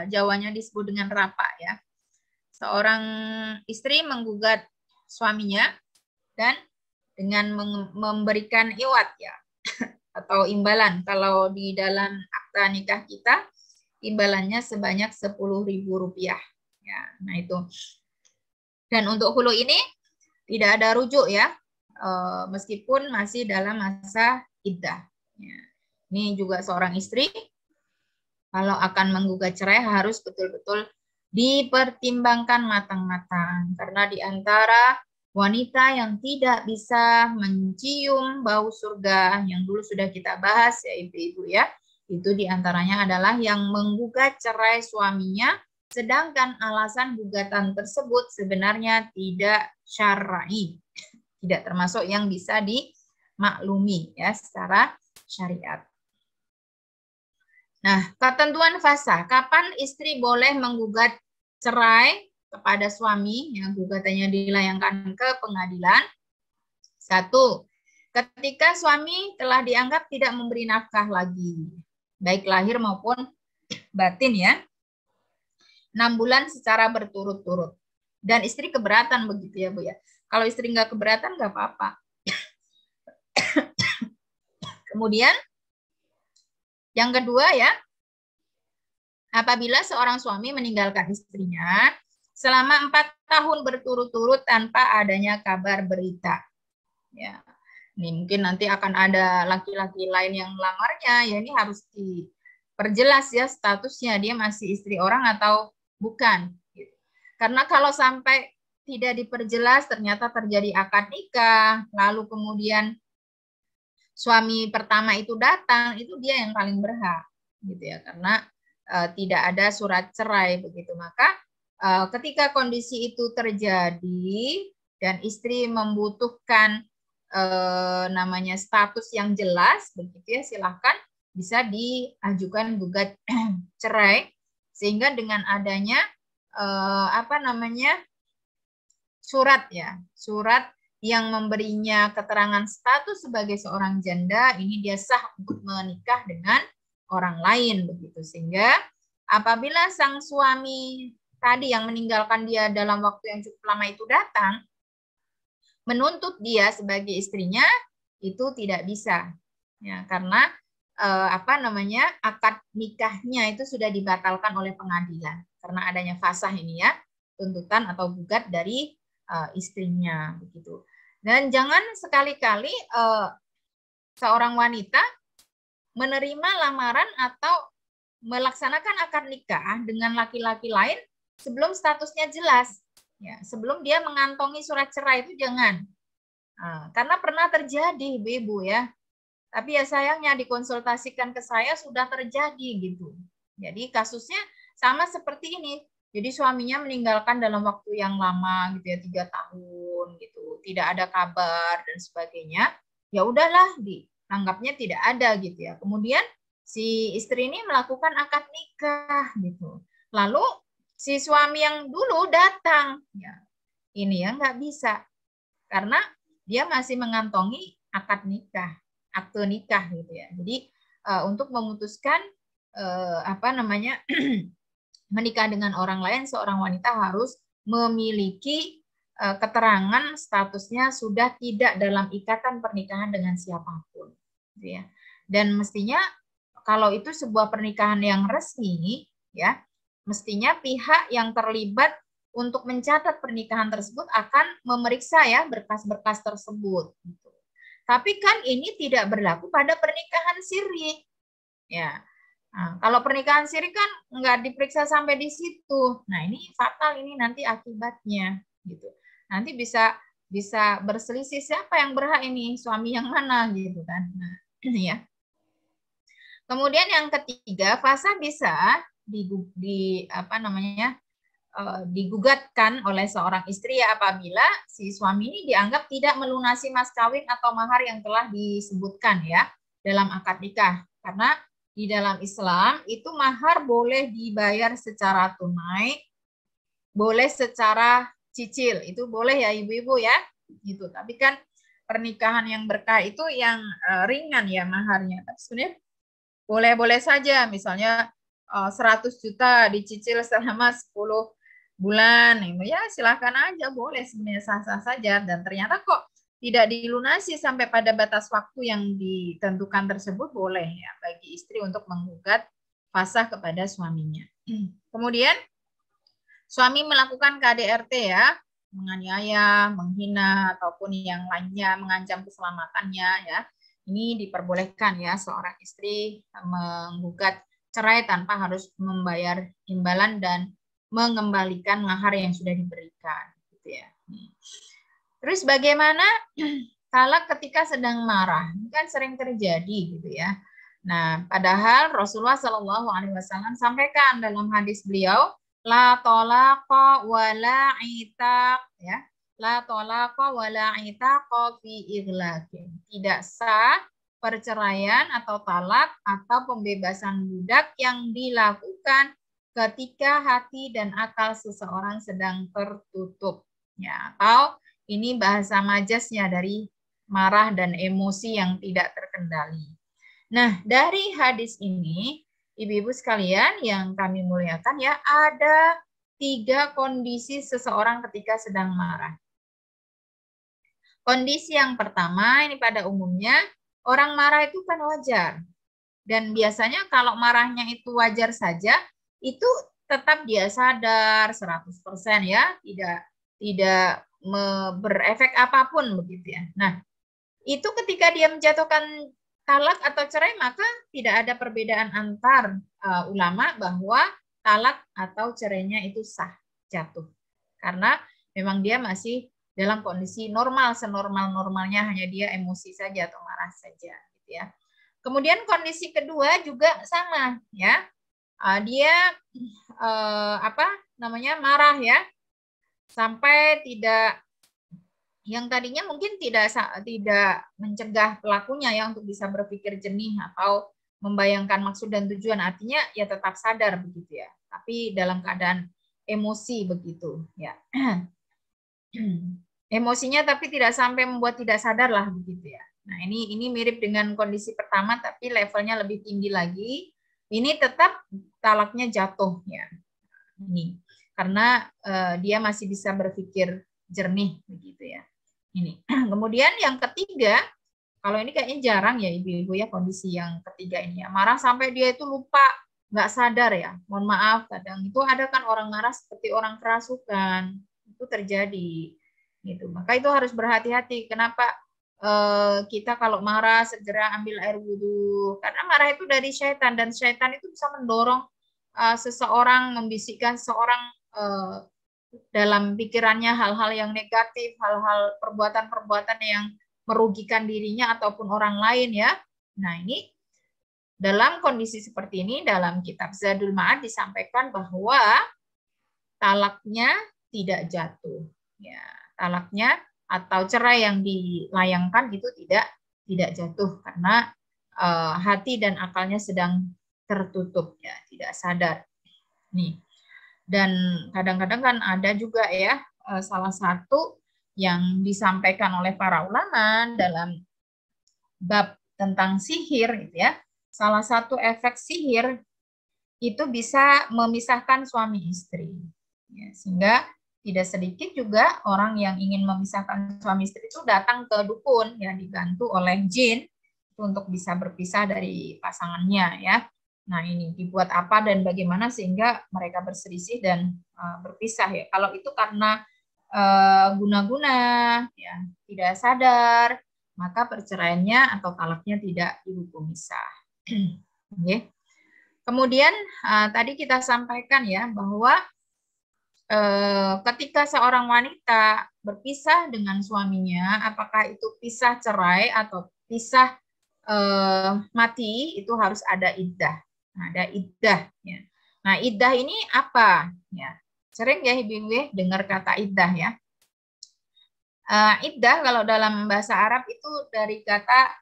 Jawanya disebut dengan rapa ya. Seorang istri menggugat suaminya dan dengan memberikan iwat ya atau imbalan. Kalau di dalam akta nikah kita imbalannya sebanyak Rp10.000 ya. Nah itu. Dan untuk hulu ini tidak ada rujuk ya. Meskipun masih dalam masa iddah. Ya. Ini juga seorang istri, kalau akan menggugat cerai harus betul-betul dipertimbangkan matang-matang. Karena di antara wanita yang tidak bisa mencium bau surga, yang dulu sudah kita bahas ya ibu-ibu ya, itu di antaranya adalah yang menggugat cerai suaminya, sedangkan alasan gugatan tersebut sebenarnya tidak syar'i, tidak termasuk yang bisa dimaklumi ya secara syariat. Nah, ketentuan fasah. Kapan istri boleh menggugat cerai kepada suami yang gugatannya dilayangkan ke pengadilan? 1. Ketika suami telah dianggap tidak memberi nafkah lagi, baik lahir maupun batin ya. 6 bulan secara berturut-turut. Dan istri keberatan begitu ya Bu ya. Kalau istri nggak keberatan nggak apa-apa. Kemudian yang kedua ya, apabila seorang suami meninggalkan istrinya selama 4 tahun berturut-turut tanpa adanya kabar berita. Ya, ini mungkin nanti akan ada laki-laki lain yang melamarnya, ya ini harus diperjelas ya statusnya, dia masih istri orang atau bukan. Karena kalau sampai tidak diperjelas, ternyata terjadi akad nikah, lalu kemudian suami pertama itu datang, itu dia yang paling berhak, gitu ya, karena tidak ada surat cerai begitu. Maka ketika kondisi itu terjadi dan istri membutuhkan namanya status yang jelas, begitu ya, silahkan bisa diajukan gugat cerai, sehingga dengan adanya surat ya, surat yang memberinya keterangan status sebagai seorang janda, ini dia sah untuk menikah dengan orang lain begitu. Sehingga apabila sang suami tadi yang meninggalkan dia dalam waktu yang cukup lama itu datang menuntut dia sebagai istrinya, itu tidak bisa ya, karena akad nikahnya itu sudah dibatalkan oleh pengadilan karena adanya fasah ini ya, tuntutan atau gugat dari istrinya begitu. Dan jangan sekali-kali seorang wanita menerima lamaran atau melaksanakan akad nikah dengan laki-laki lain sebelum statusnya jelas. Ya, sebelum dia mengantongi surat cerai itu jangan. Karena pernah terjadi ibu-ibu ya. Tapi ya sayangnya dikonsultasikan ke saya sudah terjadi gitu. Jadi kasusnya sama seperti ini. Jadi suaminya meninggalkan dalam waktu yang lama gitu ya, 3 tahun gitu. Tidak ada kabar dan sebagainya. Ya udahlah, dianggapnya tidak ada gitu ya. Kemudian si istri ini melakukan akad nikah gitu. Lalu si suami yang dulu datang. Ya, ini ya nggak bisa. Karena dia masih mengantongi akad nikah, akte nikah gitu ya. Jadi untuk memutuskan menikah dengan orang lain, seorang wanita harus memiliki keterangan statusnya sudah tidak dalam ikatan pernikahan dengan siapapun, gitu ya. Dan mestinya kalau itu sebuah pernikahan yang resmi, ya, mestinya pihak yang terlibat untuk mencatat pernikahan tersebut akan memeriksa ya berkas-berkas tersebut. Gitu. Tapi kan ini tidak berlaku pada pernikahan siri, ya. Nah, kalau pernikahan siri kan nggak diperiksa sampai di situ. Nah ini fatal ini nanti akibatnya, gitu. Nanti bisa berselisih siapa yang berhak ini, suami yang mana gitu kan. Nah, ya. Kemudian yang ketiga, fasa bisa digugatkan oleh seorang istri ya apabila si suami ini dianggap tidak melunasi mas kawin atau mahar yang telah disebutkan ya dalam akad nikah. Karena di dalam Islam itu mahar boleh dibayar secara tunai, boleh secara cicil, itu boleh ya ibu-ibu ya, gitu. Tapi kan pernikahan yang berkah itu yang ringan ya maharnya. Tapi sebenarnya boleh-boleh saja, misalnya 100 juta dicicil selama 10 bulan, ya silahkan aja, boleh sebenarnya sah-sah saja. Dan ternyata kok tidak dilunasi sampai pada batas waktu yang ditentukan tersebut, boleh ya bagi istri untuk menggugat fasah kepada suaminya. Kemudian suami melakukan KDRT ya, menganiaya, menghina ataupun yang lainnya, mengancam keselamatannya ya. Ini diperbolehkan ya seorang istri menggugat cerai tanpa harus membayar imbalan dan mengembalikan mahar yang sudah diberikan gitu ya. Terus bagaimana talak ketika sedang marah? Ini kan sering terjadi gitu ya. Nah, padahal Rasulullah Shallallahu Alaihi Wasallam sampaikan dalam hadis beliau, la tolaqa wala itaq ya, la tolaqa wala itaqa fi ighlaqin. Tidak sah perceraian atau talak atau pembebasan budak yang dilakukan ketika hati dan akal seseorang sedang tertutup ya, atau ini bahasa majasnya dari marah dan emosi yang tidak terkendali. Nah, dari hadis ini, ibu-ibu sekalian yang kami muliakan ya, ada 3 kondisi seseorang ketika sedang marah. Kondisi yang pertama, ini pada umumnya, orang marah itu kan wajar. Dan biasanya kalau marahnya itu wajar saja, itu tetap dia sadar 100% ya, tidak berefek apapun begitu ya. Nah, itu ketika dia menjatuhkan talak atau cerai, maka tidak ada perbedaan antar ulama bahwa talak atau cerainya itu sah jatuh. Karena memang dia masih dalam kondisi normal, senormal-normalnya, hanya dia emosi saja atau marah saja gitu ya. Kemudian kondisi kedua juga sama ya. Dia marah ya, sampai tidak, yang tadinya mungkin tidak mencegah pelakunya ya untuk bisa berpikir jernih atau membayangkan maksud dan tujuan, artinya ya tetap sadar begitu ya, tapi dalam keadaan emosi begitu ya. Emosinya tapi tidak sampai membuat tidak sadar lah begitu ya. Nah, ini mirip dengan kondisi pertama tapi levelnya lebih tinggi lagi. Ini tetap talaknya jatuh ya. Ini karena dia masih bisa berpikir jernih begitu ya. Ini. Kemudian yang ketiga, kalau ini kayaknya jarang ya ibu-ibu ya kondisi yang ketiga ini ya, marah sampai dia itu lupa, nggak sadar ya. Mohon maaf, kadang itu ada kan orang marah seperti orang kerasukan, itu terjadi gitu. Maka itu harus berhati-hati. Kenapa kita kalau marah segera ambil air wudhu? Karena marah itu dari syaitan, dan syaitan itu bisa mendorong seseorang, membisikkan seorang dalam pikirannya hal-hal yang negatif, hal-hal perbuatan-perbuatan yang merugikan dirinya ataupun orang lain ya. Nah, ini dalam kondisi seperti ini dalam kitab Zadul Ma'ad disampaikan bahwa talaknya tidak jatuh. Ya, talaknya atau cerai yang dilayangkan itu tidak jatuh karena hati dan akalnya sedang tertutup ya, tidak sadar. Nih. Dan kadang-kadang kan ada juga ya salah satu yang disampaikan oleh para ulama dalam bab tentang sihir gitu ya. Salah satu efek sihir itu bisa memisahkan suami istri. Ya, sehingga tidak sedikit juga orang yang ingin memisahkan suami istri itu datang ke dukun yang dibantu oleh jin untuk bisa berpisah dari pasangannya ya. Nah, ini dibuat apa dan bagaimana sehingga mereka berselisih dan berpisah ya. Kalau itu karena guna-guna ya, tidak sadar, maka perceraiannya atau talaknya tidak dihukum misah. Okay. Kemudian tadi kita sampaikan ya bahwa ketika seorang wanita berpisah dengan suaminya, apakah itu pisah cerai atau pisah mati, itu harus ada iddah. Nah, ada iddah. Ya. Nah, iddah ini apa? Ya, sering ya ibu-ibu dengar kata iddah ya. Iddah kalau dalam bahasa Arab itu dari kata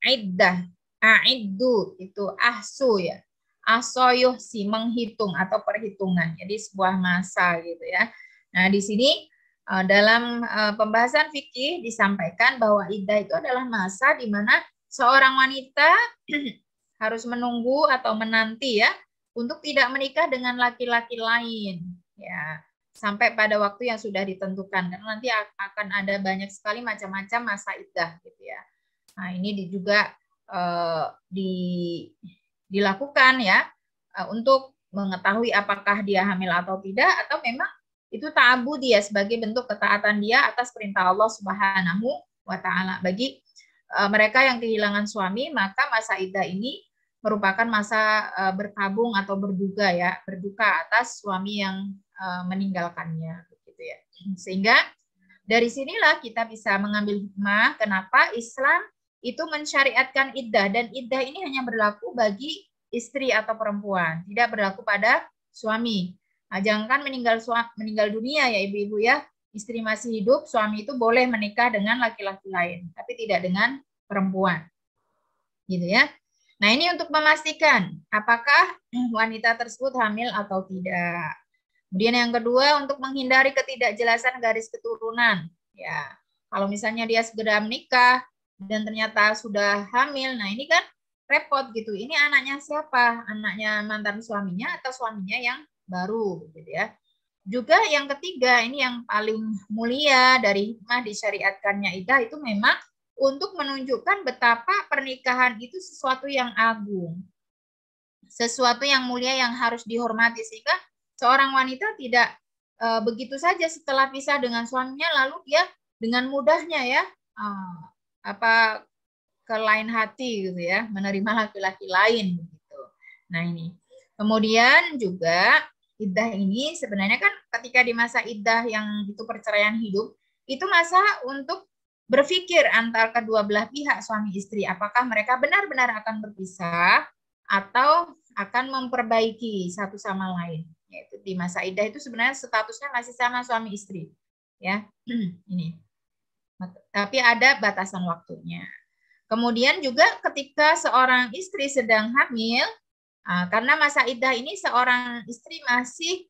iddah. Aiddu itu ahsu ya. Asoyuh si menghitung atau perhitungan. Jadi sebuah masa gitu ya. Nah, di sini dalam pembahasan fikih disampaikan bahwa iddah itu adalah masa di mana seorang wanita harus menunggu atau menanti ya untuk tidak menikah dengan laki-laki lain ya sampai pada waktu yang sudah ditentukan, karena nanti akan ada banyak sekali macam-macam masa iddah gitu ya. Nah, ini juga dilakukan ya untuk mengetahui apakah dia hamil atau tidak, atau memang itu ta'abbud dia sebagai bentuk ketaatan dia atas perintah Allah Subhanahu wa taala. Bagi mereka yang kehilangan suami, maka masa iddah ini merupakan masa berkabung atau berduka ya, berduka atas suami yang meninggalkannya begitu ya. Sehingga dari sinilah kita bisa mengambil hikmah kenapa Islam itu mensyariatkan iddah, dan iddah ini hanya berlaku bagi istri atau perempuan, tidak berlaku pada suami. Nah, jangankan meninggal dunia ya ibu-ibu ya, istri masih hidup, suami itu boleh menikah dengan laki-laki lain, tapi tidak dengan perempuan. Gitu ya. Nah, ini untuk memastikan apakah wanita tersebut hamil atau tidak. Kemudian yang kedua, untuk menghindari ketidakjelasan garis keturunan. Ya, kalau misalnya dia segera menikah dan ternyata sudah hamil, nah ini kan repot gitu. Ini anaknya siapa? Anaknya mantan suaminya atau suaminya yang baru gitu ya. Juga yang ketiga, ini yang paling mulia dari hikmah disyariatkannya iddah itu memang untuk menunjukkan betapa pernikahan itu sesuatu yang agung. Sesuatu yang mulia yang harus dihormati, sehingga seorang wanita tidak begitu saja setelah pisah dengan suaminya lalu dia dengan mudahnya ya ke lain hati gitu ya, menerima laki-laki lain gitu. Nah, ini. Kemudian juga iddah ini sebenarnya kan ketika di masa iddah yang itu perceraian hidup, itu masa untuk berpikir antar kedua belah pihak suami istri apakah mereka benar-benar akan berpisah atau akan memperbaiki satu sama lain. Yaitu di masa iddah itu sebenarnya statusnya masih sama suami istri. Ya. Ini. Tapi ada batasan waktunya. Kemudian juga ketika seorang istri sedang hamil, karena masa iddah ini seorang istri masih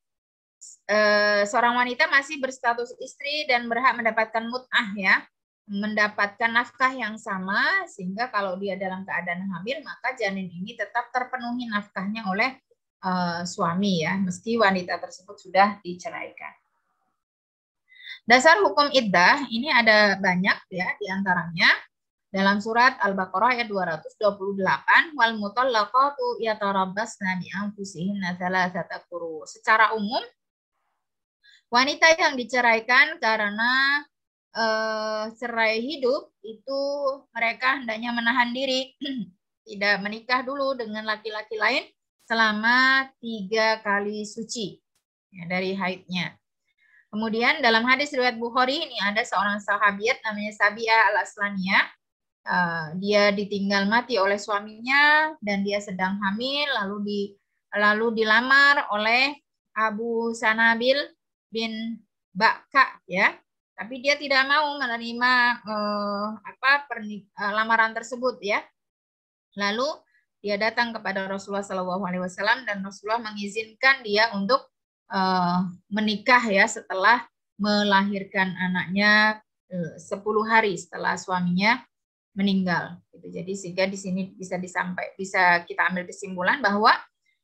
seorang wanita masih berstatus istri dan berhak mendapatkan mut'ah ya, mendapatkan nafkah yang sama, sehingga kalau dia dalam keadaan hamil maka janin ini tetap terpenuhi nafkahnya oleh suami ya, meski wanita tersebut sudah diceraikan. Dasar hukum iddah ini ada banyak ya, diantaranya dalam surat Al-Baqarah ayat 228, wal mutallaqatu yatarabbasna bi anfusihinna thalathata quru. Secara umum wanita yang diceraikan karena cerai hidup itu mereka hendaknya menahan diri, tidak menikah dulu dengan laki-laki lain selama 3 kali suci ya, dari haidnya. Kemudian dalam hadis riwayat Bukhari ini ada seorang sahabiat namanya Sabi'ah al-Aslaniyah. Dia ditinggal mati oleh suaminya dan dia sedang hamil, lalu dilamar oleh Abu Sanabil bin Baka, ya. Tapi dia tidak mau menerima lamaran tersebut, ya. Lalu dia datang kepada Rasulullah SAW dan Rasulullah mengizinkan dia untuk menikah, ya, setelah melahirkan anaknya 10 hari setelah suaminya meninggal. Jadi sehingga di sini bisa kita ambil kesimpulan bahwa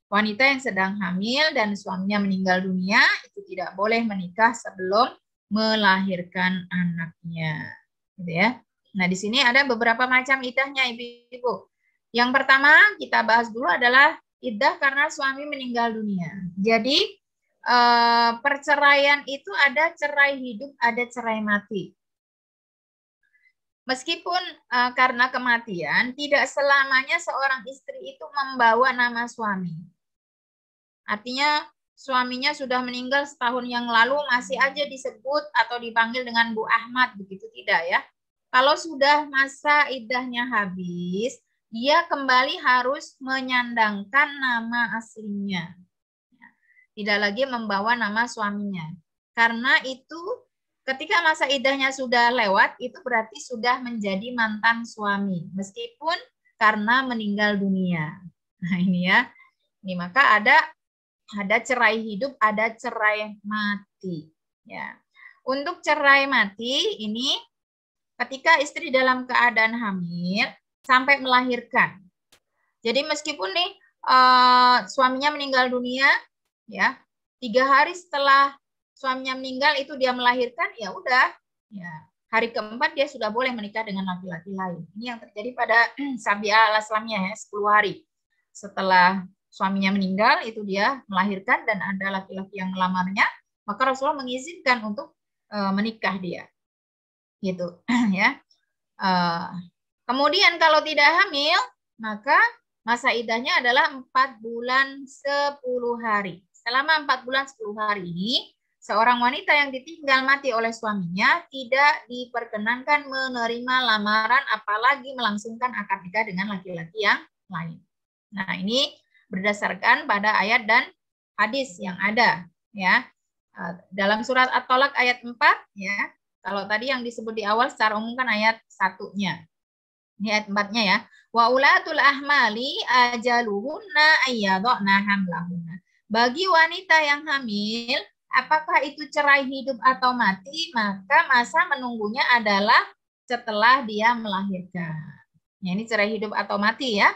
wanita yang sedang hamil dan suaminya meninggal dunia itu tidak boleh menikah sebelum melahirkan anaknya, gitu ya. Nah, di sini ada beberapa macam iddahnya, Ibu-ibu. Yang pertama kita bahas dulu adalah iddah karena suami meninggal dunia. Jadi perceraian itu ada cerai hidup, ada cerai mati. Meskipun karena kematian, tidak selamanya seorang istri itu membawa nama suami. Artinya suaminya sudah meninggal setahun yang lalu masih aja disebut atau dipanggil dengan Bu Ahmad, begitu tidak, ya. Kalau sudah masa iddahnya habis, dia kembali harus menyandangkan nama aslinya. Tidak lagi membawa nama suaminya. Karena itu ketika masa iddahnya sudah lewat, itu berarti sudah menjadi mantan suami. Meskipun karena meninggal dunia. Nah, ini ya. Ini maka ada cerai hidup, ada cerai mati. Ya. Untuk cerai mati ini ketika istri dalam keadaan hamil sampai melahirkan. Jadi meskipun nih suaminya meninggal dunia, ya, 3 hari setelah suaminya meninggal itu dia melahirkan, ya udah, ya, hari keempat dia sudah boleh menikah dengan laki-laki lain. Ini yang terjadi pada Sabi'ah al-Aslamiyah, ya, 10 hari setelah suaminya meninggal itu dia melahirkan dan ada laki-laki yang melamarnya, maka Rasulullah mengizinkan untuk menikah dia, gitu, ya. Kemudian kalau tidak hamil, maka masa iddahnya adalah 4 bulan 10 hari. Selama 4 bulan 10 hari ini, seorang wanita yang ditinggal mati oleh suaminya tidak diperkenankan menerima lamaran apalagi melangsungkan akad nikah dengan laki-laki yang lain. Nah, ini berdasarkan pada ayat dan hadis yang ada, ya. Dalam surat At-Tolak ayat 4, ya. Kalau tadi yang disebut di awal secara umum kan ayat 1-nya. Ini ayat 4-nya, ya. Wa ulatul ahmali ajaluhunna ayyadhna hamlahunna. Bagi wanita yang hamil, apakah itu cerai hidup atau mati, maka masa menunggunya adalah setelah dia melahirkan. Ya, ini cerai hidup atau mati, ya.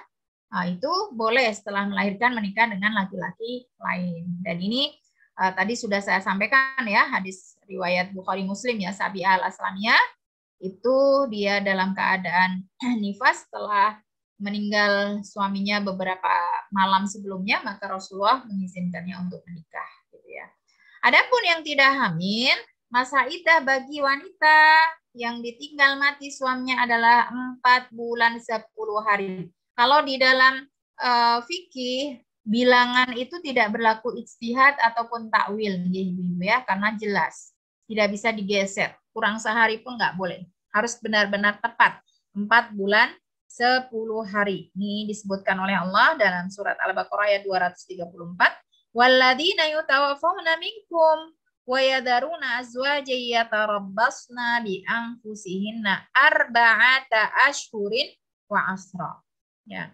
Nah, itu boleh setelah melahirkan menikah dengan laki-laki lain. Dan ini tadi sudah saya sampaikan, ya, hadis riwayat Bukhari Muslim, ya, Sabi'ah al-Aslamiyah itu dia dalam keadaan nifas setelah meninggal suaminya beberapa malam sebelumnya, maka Rasulullah mengizinkannya untuk menikah, gitu ya. Adapun yang tidak hamil, masa iddah bagi wanita yang ditinggal mati suaminya adalah 4 bulan 10 hari. Kalau di dalam fikih bilangan itu tidak berlaku ijtihad ataupun takwil, ya, karena jelas tidak bisa digeser. Kurang sehari pun nggak boleh. Harus benar-benar tepat 4 bulan 10 hari. Ini disebutkan oleh Allah dalam surat Al-Baqarah ayat 234. Walladzina yutawaffawna minkum wa yadaruna azwajan yatarabbasna bi anfusihinna arba'ata ashhurin wa asra. Ya.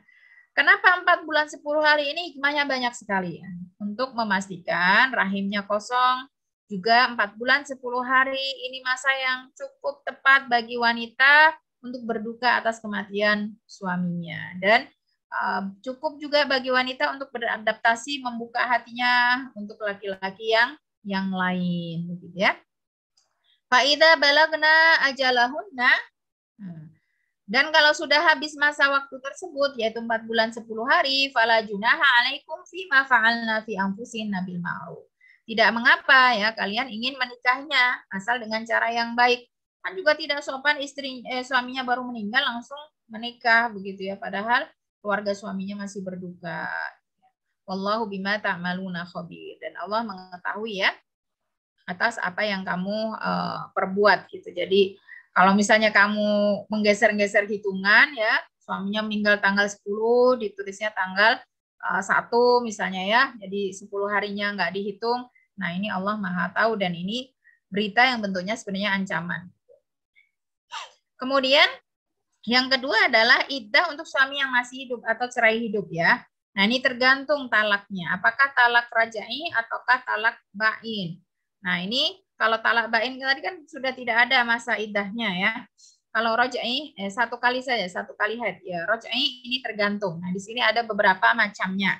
Kenapa 4 bulan 10 hari ini? Hikmahnya banyak sekali, ya. Untuk memastikan rahimnya kosong. Juga 4 bulan 10 hari ini masa yang cukup tepat bagi wanita untuk berduka atas kematian suaminya. Dan cukup juga bagi wanita untuk beradaptasi, membuka hatinya untuk laki-laki yang lain, begitu, ya. Fa'idza balagna ajalahunna. Dan kalau sudah habis masa waktu tersebut, yaitu 4 bulan 10 hari, fala junaha alaikum fima fa'alna fi anfusihinna bil ma'ruf. Tidak mengapa, ya, kalian ingin menikahnya asal dengan cara yang baik. Kan juga tidak sopan suaminya baru meninggal langsung menikah, begitu, ya, padahal keluarga suaminya masih berduka. Wallahu bima ta'maluna khabir. Dan Allah mengetahui, ya, atas apa yang kamu perbuat gitu. Jadi kalau misalnya kamu menggeser-geser hitungan ya, suaminya meninggal tanggal 10, ditulisnya tanggal 1 misalnya ya, jadi 10 harinya nggak dihitung. Nah ini Allah Maha tahu dan ini berita yang bentuknya sebenarnya ancaman. Kemudian yang kedua adalah iddah untuk suami yang masih hidup atau cerai hidup ya. Nah ini tergantung talaknya, apakah talak rajai ataukah talak bain. Nah ini kalau talak bain tadi kan sudah tidak ada masa iddahnya ya. Kalau rajai 1 kali saja, 1 kali haid ya. Rajai ini tergantung. Nah di sini ada beberapa macamnya.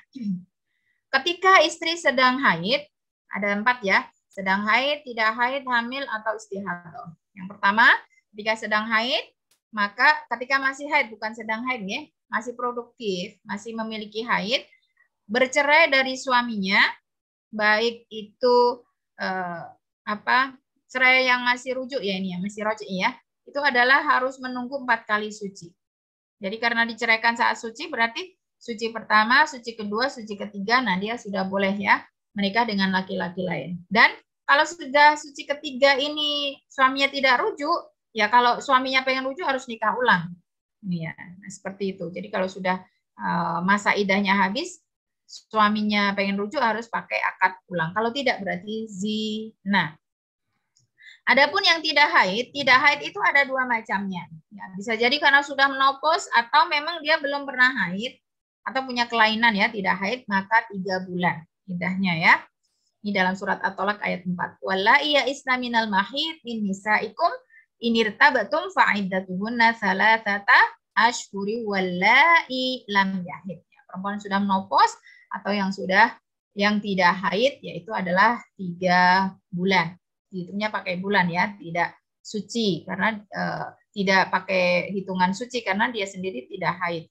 Ketika istri sedang haid, ada 4 ya. Sedang haid, tidak haid, hamil atau istihadah. Yang pertama, ketika sedang haid, maka ketika masih haid, bukan sedang haid ya, masih produktif, masih memiliki haid, bercerai dari suaminya, baik itu cerai yang masih rujuk ya ini ya, masih roj'i ya, itu adalah harus menunggu 4 kali suci. Jadi karena diceraikan saat suci, berarti suci pertama, suci kedua, suci ketiga, nah dia sudah boleh ya menikah dengan laki-laki lain. Dan kalau sudah suci ketiga ini suaminya tidak rujuk, ya kalau suaminya pengen rujuk harus nikah ulang. Ya, nah, seperti itu. Jadi kalau sudah masa iddahnya habis, suaminya pengen rujuk harus pakai akad ulang. Kalau tidak berarti zina. Adapun yang tidak haid itu ada 2 macamnya. Ya, bisa jadi karena sudah menopause atau memang dia belum pernah haid atau punya kelainan ya tidak haid, maka 3 bulan iddahnya ya. Ini dalam surat At-Tolak ayat 4. Wallahi ya islaminal mahid min nisaikum inirtabatum fa'iddatuhunna salasata ashhuri wallahi lam yahid. Perempuan sudah menopause atau yang tidak haid yaitu adalah 3 bulan. Hitungnya pakai bulan ya, tidak suci karena tidak pakai hitungan suci karena dia sendiri tidak haid.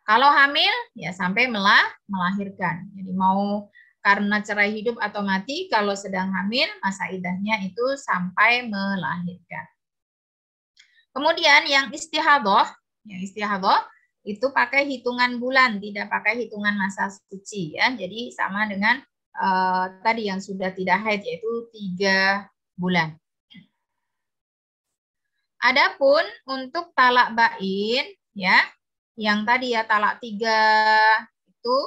Kalau hamil ya sampai melahirkan. Jadi mau karena cerai hidup atau mati, kalau sedang hamil masa iddahnya itu sampai melahirkan. Kemudian yang istihadah itu pakai hitungan bulan, tidak pakai hitungan masa suci ya. Jadi sama dengan tadi yang sudah tidak haid yaitu 3 bulan. Adapun untuk talak bain ya, yang tadi ya talak 3 itu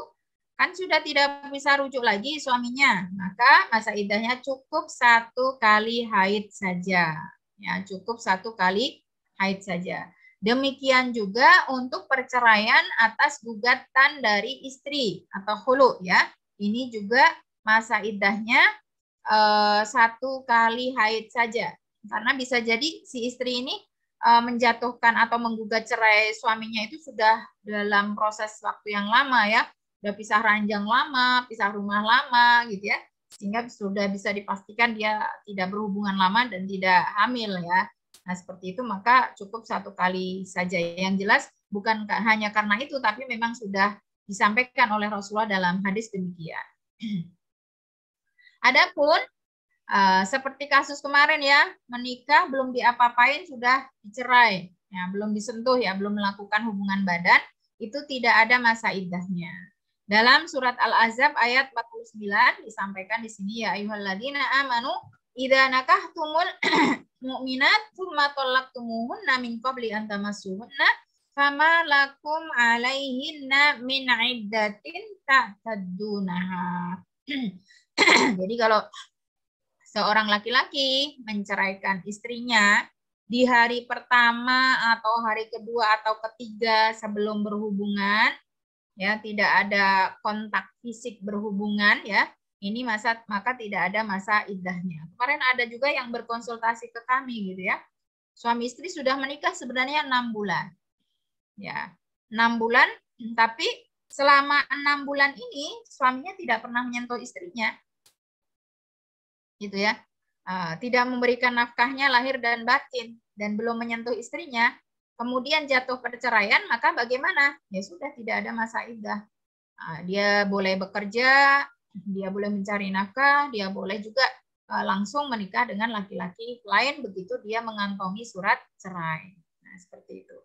kan sudah tidak bisa rujuk lagi suaminya, maka masa iddahnya cukup 1 kali haid saja. Ya, cukup 1 kali haid saja. Demikian juga untuk perceraian atas gugatan dari istri atau khulu ya. Ini juga masa iddahnya 1 kali haid saja. Karena bisa jadi si istri ini menjatuhkan atau menggugat cerai suaminya itu sudah dalam proses waktu yang lama ya. Udah pisah ranjang lama, pisah rumah lama gitu ya. Sehingga sudah bisa dipastikan dia tidak berhubungan lama dan tidak hamil ya. Nah seperti itu maka cukup 1 kali saja. Yang jelas bukan hanya karena itu tapi memang sudah disampaikan oleh Rasulullah dalam hadis demikian. Adapun seperti kasus kemarin ya, menikah belum diapa-apain sudah dicerai. Ya, belum disentuh ya, belum melakukan hubungan badan, itu tidak ada masa iddahnya. Dalam surat Al-Ahzab ayat 49 disampaikan di sini ya ayyuhalladzina amanu idza nakahtumul mu'minat tsumma talaqtumuhunna min qabli an tamassuhunna fama lakum 'alaihinna min 'iddatin ta'taddunaha. Jadi kalau seorang laki-laki menceraikan istrinya di hari pertama atau hari kedua atau ketiga sebelum berhubungan, ya tidak ada kontak fisik berhubungan ya, ini maka tidak ada masa iddahnya. Kemarin ada juga yang berkonsultasi ke kami gitu ya, suami istri sudah menikah sebenarnya 6 bulan, ya 6 bulan, tapi selama 6 bulan ini suaminya tidak pernah menyentuh istrinya. Gitu ya, tidak memberikan nafkahnya lahir dan batin dan belum menyentuh istrinya, kemudian jatuh perceraian, maka bagaimana? Ya sudah tidak ada masa iddah. Dia boleh bekerja, dia boleh mencari nafkah, dia boleh juga langsung menikah dengan laki-laki lain begitu dia mengantongi surat cerai. Nah seperti itu.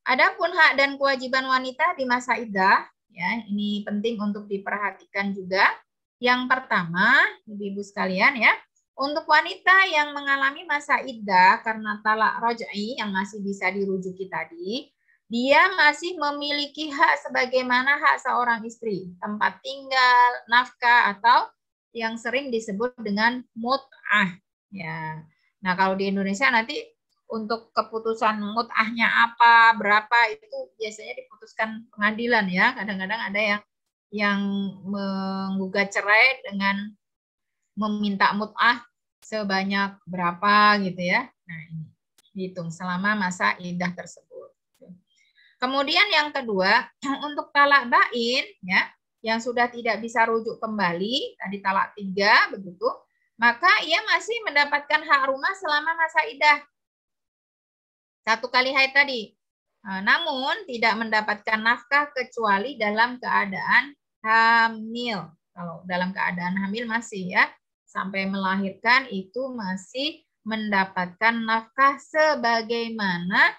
Adapun hak dan kewajiban wanita di masa iddah, ya ini penting untuk diperhatikan juga. Yang pertama, ibu-ibu sekalian ya, untuk wanita yang mengalami masa iddah karena talak raj'i yang masih bisa dirujuki tadi, dia masih memiliki hak sebagaimana hak seorang istri, tempat tinggal, nafkah, atau yang sering disebut dengan mut'ah. Ya. Nah, kalau di Indonesia nanti untuk keputusan mut'ahnya apa, berapa, itu biasanya diputuskan pengadilan ya. Kadang-kadang ada yang menggugat cerai dengan meminta mut'ah sebanyak berapa gitu ya. Nah, ini dihitung selama masa iddah tersebut. Kemudian yang kedua, untuk talak bain ya, yang sudah tidak bisa rujuk kembali, tadi talak 3 begitu, maka ia masih mendapatkan hak rumah selama masa iddah. 1 kali haid tadi. Namun tidak mendapatkan nafkah kecuali dalam keadaan hamil. Kalau dalam keadaan hamil masih ya, sampai melahirkan itu masih mendapatkan nafkah sebagaimana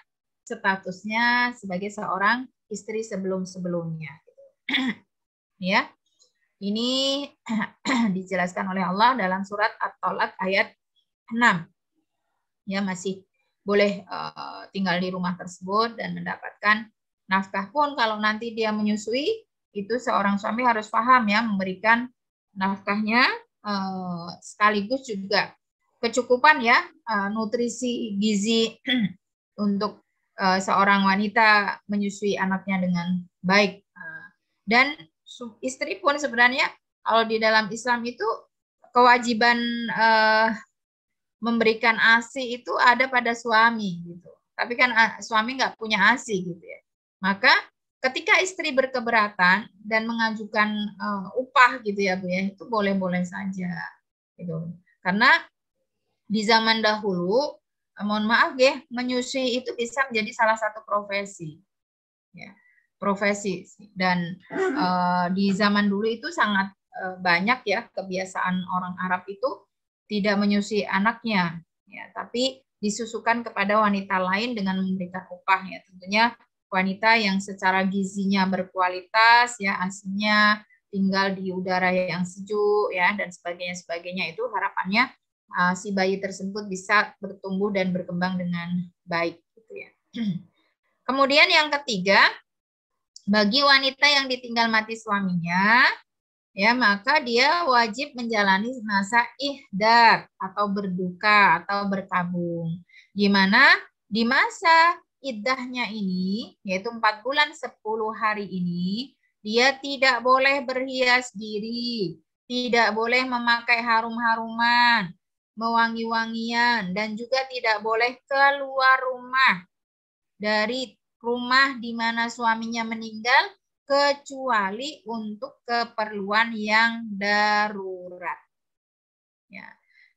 statusnya sebagai seorang istri sebelum-sebelumnya. Ya, ini dijelaskan oleh Allah dalam surat At-Tolak ayat 6. Ya, masih boleh tinggal di rumah tersebut dan mendapatkan nafkah. Pun kalau nanti dia menyusui, itu seorang suami harus paham ya, memberikan nafkahnya sekaligus juga kecukupan ya nutrisi gizi untuk seorang wanita menyusui anaknya dengan baik. Dan istri pun sebenarnya kalau di dalam Islam itu kewajiban memberikan ASI itu ada pada suami gitu. Tapi kan suami nggak punya ASI gitu ya. Maka ketika istri berkeberatan dan mengajukan upah gitu ya Bu ya, itu boleh-boleh saja gitu. Karena di zaman dahulu, mohon maaf ya, menyusui itu bisa menjadi salah satu profesi. Ya, profesi. Dan di zaman dulu itu sangat banyak ya kebiasaan orang Arab itu tidak menyusui anaknya, ya, tapi disusukan kepada wanita lain dengan memberikan upah ya. Tentunya wanita yang secara gizinya berkualitas, ya, asinya tinggal di udara yang sejuk, ya, dan sebagainya itu harapannya si bayi tersebut bisa bertumbuh dan berkembang dengan baik, gitu ya. Kemudian yang ketiga, bagi wanita yang ditinggal mati suaminya, ya, maka dia wajib menjalani masa ihdar atau berduka atau berkabung. Di mana di masa iddahnya ini, yaitu 4 bulan 10 hari ini, dia tidak boleh berhias diri, tidak boleh memakai harum-haruman, mewangi-wangian, dan juga tidak boleh keluar rumah dari rumah di mana suaminya meninggal, kecuali untuk keperluan yang darurat. Ya.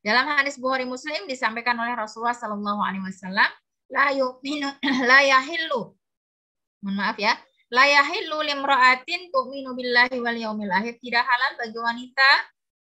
Dalam hadis Bukhari Muslim disampaikan oleh Rasulullah Sallallahu Alaihi Wasallam, la yahillu, mohon maaf ya, la yahillu limra'atin tu'minu billahi wal yaumil akhir, tidak halal bagi wanita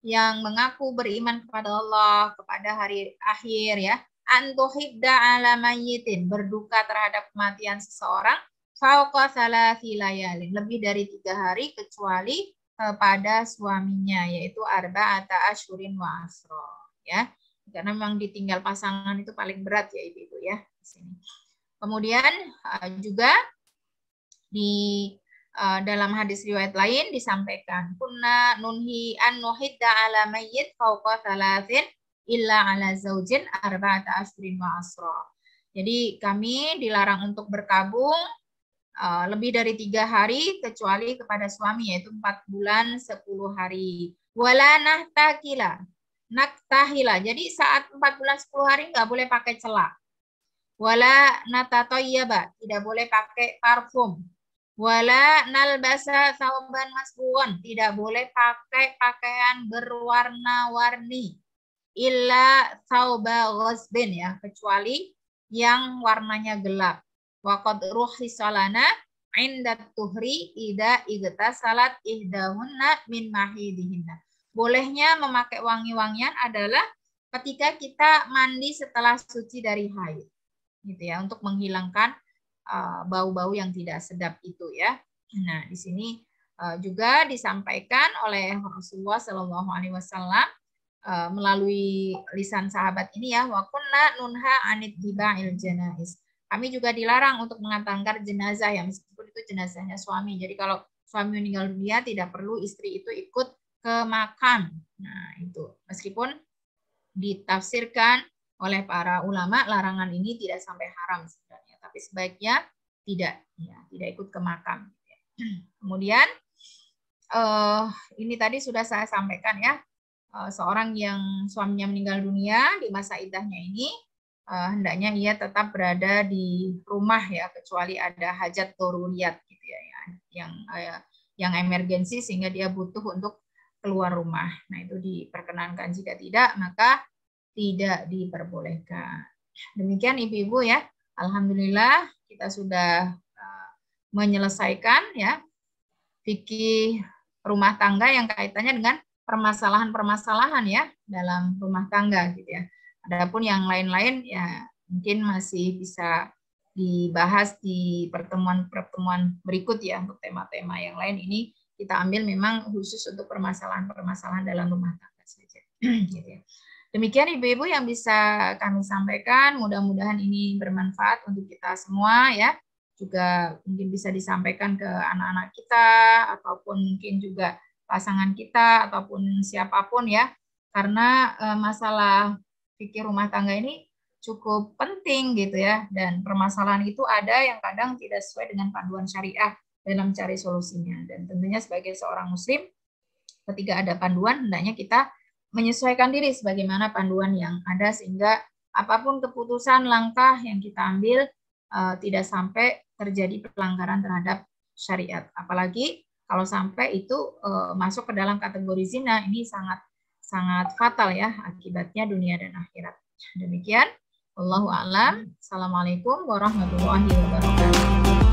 yang mengaku beriman kepada Allah, kepada hari akhir ya, antuhidda ala mayyitin, berduka terhadap kematian seseorang, fauqa salasi layalin, lebih dari 3 hari kecuali pada suaminya, yaitu arba'ata asyurin wa asro, ya. Karena memang ditinggal pasangan itu paling berat ya ibu-ibu ya di sini. Kemudian juga di dalam hadis riwayat lain disampaikan, kunna nunhi an nuhidda ala mayyit fauqa salasin illa ala zaujin arba'ata asyurin wa asra. Jadi kami dilarang untuk berkabung lebih dari 3 hari kecuali kepada suami, yaitu 4 bulan 10 hari. Wala naktahila. Jadi saat 4 bulan 10 hari nggak boleh pakai celak. Wala natatoyyaba, tidak boleh pakai parfum. Wala nalbasa sauban masbuon, tidak boleh pakai pakaian berwarna-warni. Illa sauba ghasbin, ya, kecuali yang warnanya gelap. Wa qad ruhisalana inda tuhri ida igtasalat ihdahunna min mahidihinna. Bolehnya memakai wangi-wangian adalah ketika kita mandi setelah suci dari haid, gitu ya, untuk menghilangkan bau-bau yang tidak sedap itu ya. Nah, di sini Juga disampaikan oleh Rasulullah Shallallahu Alaihi Wasallam melalui lisan sahabat ini ya, wa kunna nunha anit tiba'il janaiz. Kami juga dilarang untuk mengantarkan jenazah ya, meskipun itu jenazahnya suami. Jadi kalau suami meninggal dunia tidak perlu istri itu ikut ke makam. Nah, itu meskipun ditafsirkan oleh para ulama larangan ini tidak sampai haram sebenarnya, tapi sebaiknya tidak ikut ke makam. Kemudian ini tadi sudah saya sampaikan ya, seorang yang suaminya meninggal dunia di masa iddahnya ini hendaknya ia tetap berada di rumah ya, kecuali ada hajat daruriyat gitu ya, yang emergensi sehingga dia butuh untuk keluar rumah. Nah, itu diperkenankan. Jika tidak, maka tidak diperbolehkan. Demikian ibu-ibu ya. Alhamdulillah kita sudah menyelesaikan ya fikih rumah tangga yang kaitannya dengan permasalahan-permasalahan ya dalam rumah tangga gitu ya. Adapun yang lain-lain ya mungkin masih bisa dibahas di pertemuan-pertemuan berikut ya, untuk tema-tema yang lain. Ini kita ambil memang khusus untuk permasalahan-permasalahan dalam rumah tangga saja. Gitu ya. Demikian ibu-ibu yang bisa kami sampaikan. Mudah-mudahan ini bermanfaat untuk kita semua ya. Juga mungkin bisa disampaikan ke anak-anak kita ataupun mungkin juga pasangan kita ataupun siapapun ya. Karena masalah fikih rumah tangga ini cukup penting gitu ya, dan permasalahan itu ada yang kadang tidak sesuai dengan panduan syariah dalam cari solusinya. Dan tentunya sebagai seorang muslim, ketika ada panduan hendaknya kita menyesuaikan diri sebagaimana panduan yang ada, sehingga apapun keputusan langkah yang kita ambil tidak sampai terjadi pelanggaran terhadap syariat. Apalagi kalau sampai itu masuk ke dalam kategori zina, ini sangat fatal ya akibatnya dunia dan akhirat. Demikian. Wallahu a'lam. Assalamualaikum warahmatullahi wabarakatuh.